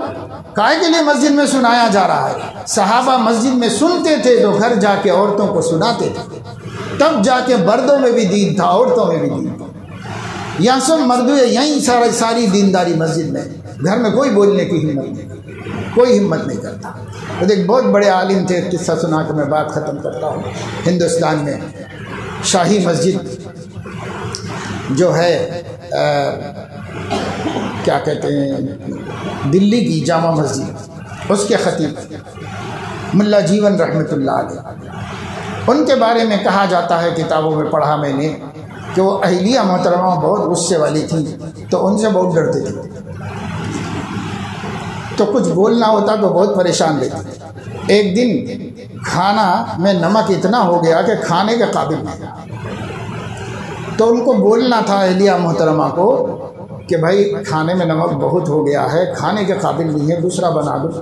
کائے کے لیے مسجد میں سنایا جا رہا ہے؟ صحابہ مسجد میں سنتے تھے تو گھر جا کے عورتوں کو سناتے تھے، تب جا کے مردوں میں بھی دین تھا، عورتوں میں بھی دین تھا. یہاں سب مردوں یہیں ساری دینداری مسجد میں، گھر میں کوئی بولنے کی ہمت نہیں، کوئی ہمت نہیں کرتا. تو ایک بہت بڑے عالم تھے، قصہ سنا کے میں بات ختم کرتا ہوں. ہندوستان میں شاہی مسجد جو ہے کیا کہتے ہیں، دلی کی جامع مسجد، اس کے خطیب ملا جیون رحمۃ اللہ علیہ، ان کے بارے میں کہا جاتا ہے، کتابوں میں پڑھا میں نے، کہ وہ اہلیہ محترمہ بہت غصے والی تھیں، تو ان سے بہت ڈرتے تھے، تو کچھ بولنا ہوتا تو بہت پریشان رہتے. ایک دن کھانا میں نمک اتنا ہو گیا کہ کھانے کے قابل نہیں، تو ان کو بولنا تھا اہلیہ محترمہ کو کہ بھائی کھانے میں نمک بہت ہو گیا ہے، کھانے کے قابل نہیں ہے، دوسرا بنا دو.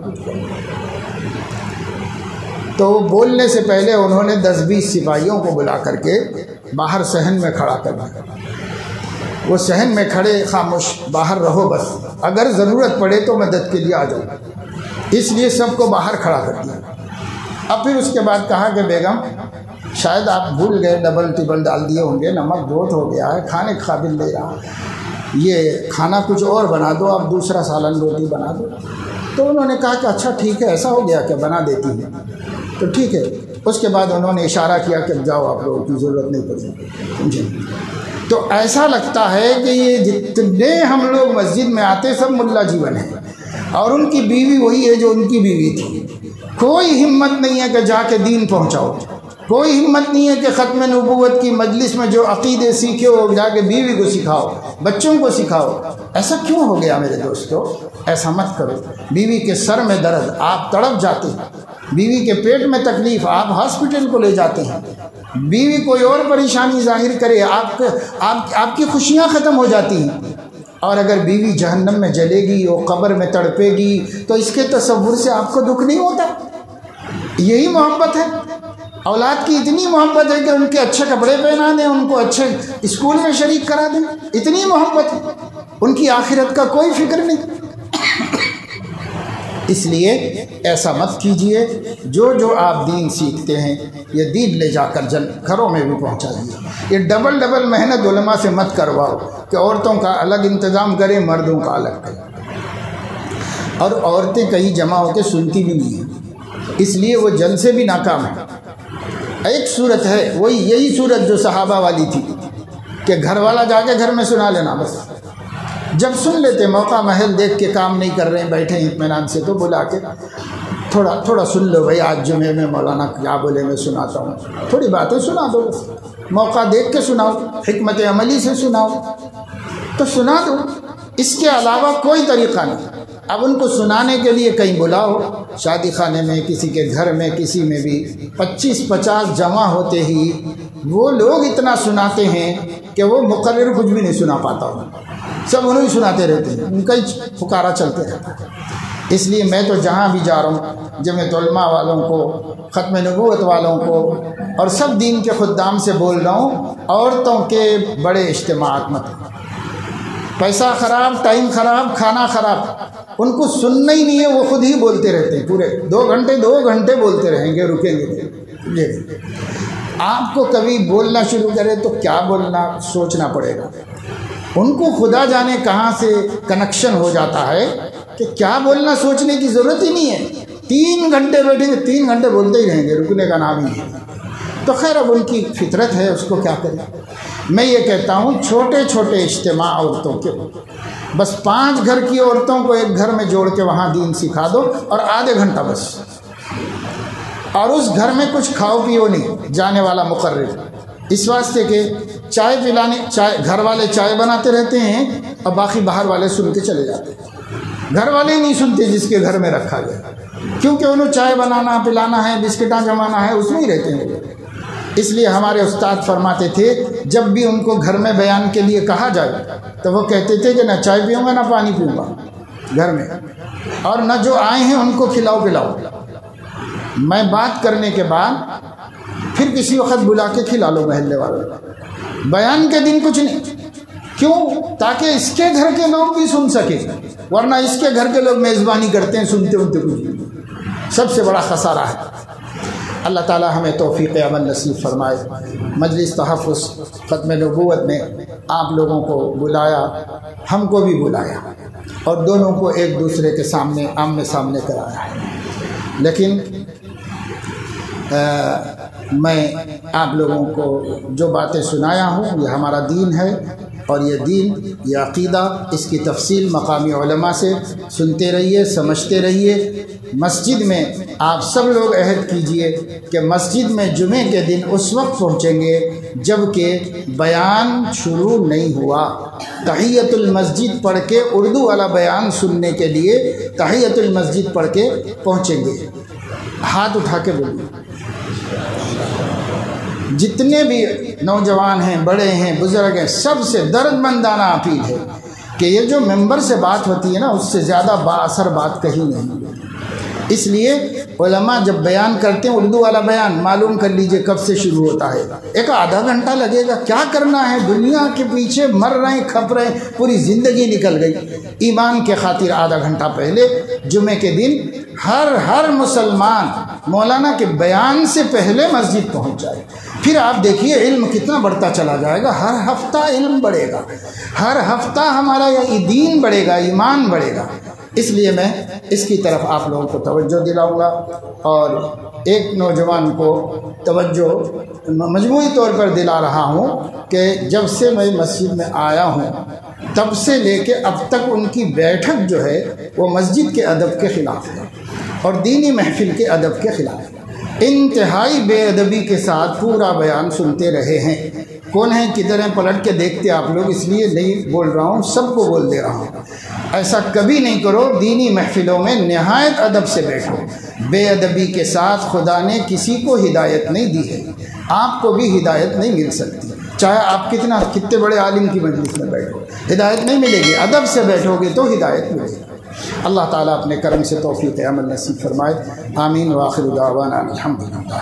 تو بولنے سے پہلے انہوں نے 10-20 سپاہیوں کو بلا کر کے باہر صحن میں کھڑا کر دیا. وہ صحن میں کھڑے، خاموش، باہر رہو، بس اگر ضرورت پڑے تو مدد کے لیے آ جاؤ. اس لیے سب کو باہر کھڑا کر دیا. اب پھر اس کے بعد کہا کہ بیگم شاید آپ بھول گئے، ڈبل ٹبل ڈال دیے ہوں گے، نمک بہت ہو گیا ہے، کھانے کے قابل نہیں رہا، یہ کھانا کچھ اور بنا دو، آپ دوسرا سالن روٹی بنا دو. تو انہوں نے کہا کہ اچھا ٹھیک ہے، ایسا ہو گیا کہ بنا دیتی ہیں، تو ٹھیک ہے. اس کے بعد انہوں نے اشارہ کیا کہ جاؤ، آپ لوگوں کی ضرورت نہیں پڑی، سمجھے. تو ایسا لگتا ہے کہ یہ جتنے ہم لوگ مسجد میں آتے سب ملا جیون ہیں، اور ان کی بیوی وہی ہے جو ان کی بیوی تھی. کوئی ہمت نہیں ہے کہ جا کے دین پہنچاؤ، کوئی ہمت نہیں ہے کہ ختم نبوت کی مجلس میں جو عقیدے سیکھے ہو جا کے بیوی کو سکھاؤ، بچوں کو سکھاؤ. ایسا کیوں ہو گیا میرے دوستو؟ ایسا مت کرو. بیوی کے سر میں درد، آپ تڑپ جاتے ہیں، بیوی کے پیٹ میں تکلیف، آپ ہاسپٹل کو لے جاتے ہیں، بیوی کوئی اور پریشانی ظاہر کرے، آپ کی خوشیاں ختم ہو جاتی ہیں. اور اگر بیوی جہنم میں جلے گی، وہ قبر میں تڑپے گی، تو اس کے تصور سے آپ کو دکھ نہیں ہوتا؟ یہی محبت ہے. اولاد کی اتنی محبت ہے کہ ان کے اچھے کپڑے پہنا دیں، ان کو اچھے اسکول میں شریک کرا دیں، اتنی محبت ہے. ان کی آخرت کا کوئی فکر نہیں. اس لیے ایسا مت کیجئے. جو آپ دین سیکھتے ہیں یہ دین لے جا کر گھروں میں بھی پہنچائیے. یہ ڈبل محنت علماء سے مت کرواؤ کہ عورتوں کا الگ انتظام کریں، مردوں کا الگ کریں. اور عورتیں کہیں جمع ہو کے سنتی بھی نہیں ہیں، اس لیے وہ جلسے بھی ناکام ہیں. ایک صورت ہے، وہی یہی صورت جو صحابہ والی تھی کہ گھر والا جا کے گھر میں سنا لینا. بس جب سن لیتے، موقع محل دیکھ کے کام نہیں کر رہے ہیں، بیٹھے ہیں اطمینان سے، تو بلا کے تھوڑا سن لو بھائی، آج جمعے میں مولانا کیا بولے میں سناتا ہوں، تھوڑی باتیں سنا دو. بس موقع دیکھ کے سناؤ، حکمت عملی سے سناؤ تو سنا دو. اس کے علاوہ کوئی طریقہ نہیں. اب ان کو سنانے کے لیے کہیں بلاؤ، شادی خانے میں، کسی کے گھر میں، کسی میں بھی 25-50 جمع ہوتے ہی وہ لوگ اتنا سناتے ہیں کہ وہ مقرر کچھ بھی نہیں سنا پاتا ہوں. سب انہوں ہی سناتے رہتے ہیں، ان کا ہی پکارا چلتے رہتا ہے. اس لیے میں تو جہاں بھی جا رہا ہوں جمعیت علماء والوں کو، ختم نبوت والوں کو اور سب دین کے خدام سے بول رہا ہوں، عورتوں کے بڑے اجتماعات مت کرو۔ پیسہ خراب، ٹائم خراب، کھانا خراب، ان کو سننا ہی نہیں ہے، وہ خود ہی بولتے رہتے ہیں، پورے 2 گھنٹے بولتے رہیں گے، رکیں گے۔ آپ کو کبھی بولنا شروع کرے تو کیا بولنا سوچنا پڑے گا۔ ان کو خدا جانے کہاں سے کنیکشن ہو جاتا ہے کہ کیا بولنا سوچنے کی ضرورت ہی نہیں ہے، 3 گھنٹے بیٹھیں گے، 3 گھنٹے بولتے ہی رہیں گے، رکنے کا نام ہی نہیں۔ تو خیر اب ان کی فطرت ہے، اس کو کیا کریں۔ میں یہ کہتا ہوں چھوٹے چھوٹے اجتماع عورتوں کے، بس 5 گھر کی عورتوں کو ایک گھر میں جوڑ کے وہاں دین سکھا دو، اور آدھے گھنٹہ بس، اور اس گھر میں کچھ کھاؤ پیو نہیں، جانے والا مقرر، اس واسطے کہ چائے پلانے، گھر والے چائے بناتے رہتے ہیں اور باقی باہر والے سن کے چلے جاتے ہیں۔ گھر والے ہی نہیں سنتے جس کے گھر میں رکھا گیا، کیونکہ انہوں چائے بنانا، پلانا ہے، بسکٹاں جمانا ہے، اس میں ہی رہتے ہیں۔ اس لیے ہمارے استاد فرماتے تھے جب بھی ان کو گھر میں بیان کے لیے کہا جائے تو وہ کہتے تھے کہ نہ چائے پیوں گا نہ پانی پیوں گا گھر میں، اور نہ جو آئے ہیں ان کو کھلاؤ پلاؤ۔ میں بات کرنے کے بعد پھر کسی وقت بلا کے کھلا لو محلے والوں، بیان کے دن کچھ نہیں، کیوں؟ تاکہ اس کے گھر کے لوگ بھی سن سکیں، ورنہ اس کے گھر کے لوگ میزبانی کرتے ہیں، سنتے کچھ نہیں، سب سے بڑا خسارہ ہے۔ اللہ تعالی ہمیں توفیق عمل نصیب فرمائے۔ مجلس تحفظ ختم نبوت میں آپ لوگوں کو بلایا، ہم کو بھی بلایا، اور دونوں کو ایک دوسرے کے سامنے آمنے سامنے کرایا ہے، لیکن میں آپ لوگوں کو جو باتیں سنایا ہوں یہ ہمارا دین ہے، اور یہ دین، یہ عقیدہ، اس کی تفصیل مقامی علماء سے سنتے رہیے، سمجھتے رہیے۔ مسجد میں آپ سب لوگ عہد کیجئے کہ مسجد میں جمعے کے دن اس وقت پہنچیں گے جب کہ بیان شروع نہیں ہوا، تحیۃ المسجد پڑھ کے، اردو والا بیان سننے کے لیے تحیۃ المسجد پڑھ کے پہنچیں گے۔ ہاتھ اٹھا کے بولیے، جتنے بھی نوجوان ہیں، بڑے ہیں، بزرگ ہیں، سب سے درد مندانہ اپیل ہے کہ یہ جو ممبر سے بات ہوتی ہے نا، اس سے زیادہ با اثر بات کہیں نہیں۔ اس لیے علماء جب بیان کرتے ہیں، اردو والا بیان معلوم کر لیجئے کب سے شروع ہوتا ہے، 1 آدھا گھنٹہ لگے گا، کیا کرنا ہے، دنیا کے پیچھے مر رہے ہیں، کھپ رہے ہیں، پوری زندگی نکل گئی۔ ایمان کے خاطر آدھا گھنٹہ پہلے جمعے کے دن ہر مسلمان مولانا کے بیان سے پہلے مسجد پہنچ جائے، پھر آپ دیکھیے علم کتنا بڑھتا چلا جائے گا، ہر ہفتہ علم بڑھے گا، ہر ہفتہ ہمارا یہ دین بڑھے گا، ایمان بڑھے گا۔ اس لیے میں اس کی طرف آپ لوگوں کو توجہ دلاؤں گا، اور ایک نوجوان کو توجہ مجموعی طور پر دلا رہا ہوں کہ جب سے میں مسجد میں آیا ہوں تب سے لے کے اب تک ان کی بیٹھک جو ہے وہ مسجد کے ادب کے خلاف ہے اور دینی محفل کے ادب کے خلاف ہے۔ انتہائی بے ادبی کے ساتھ پورا بیان سنتے رہے ہیں۔ کون ہیں کدھر ہیں پلٹ کے دیکھتے آپ لوگ، اس لیے نہیں بول رہا ہوں، سب کو بول دے رہا ہوں، ایسا کبھی نہیں کرو۔ دینی محفلوں میں نہایت ادب سے بیٹھو۔ بے ادبی کے ساتھ خدا نے کسی کو ہدایت نہیں دی ہے، آپ کو بھی ہدایت نہیں مل سکتی، چاہے آپ کتنے بڑے عالم کی مجلس میں بیٹھو، ہدایت نہیں ملے گی۔ ادب سے بیٹھو گے تو ہدایت ملے گی۔ اللہ تعالیٰ اپنے کرم سے توفیق عمل نصیب فرمائے۔ آمین۔ وآخر دعوانا الحمدللہ۔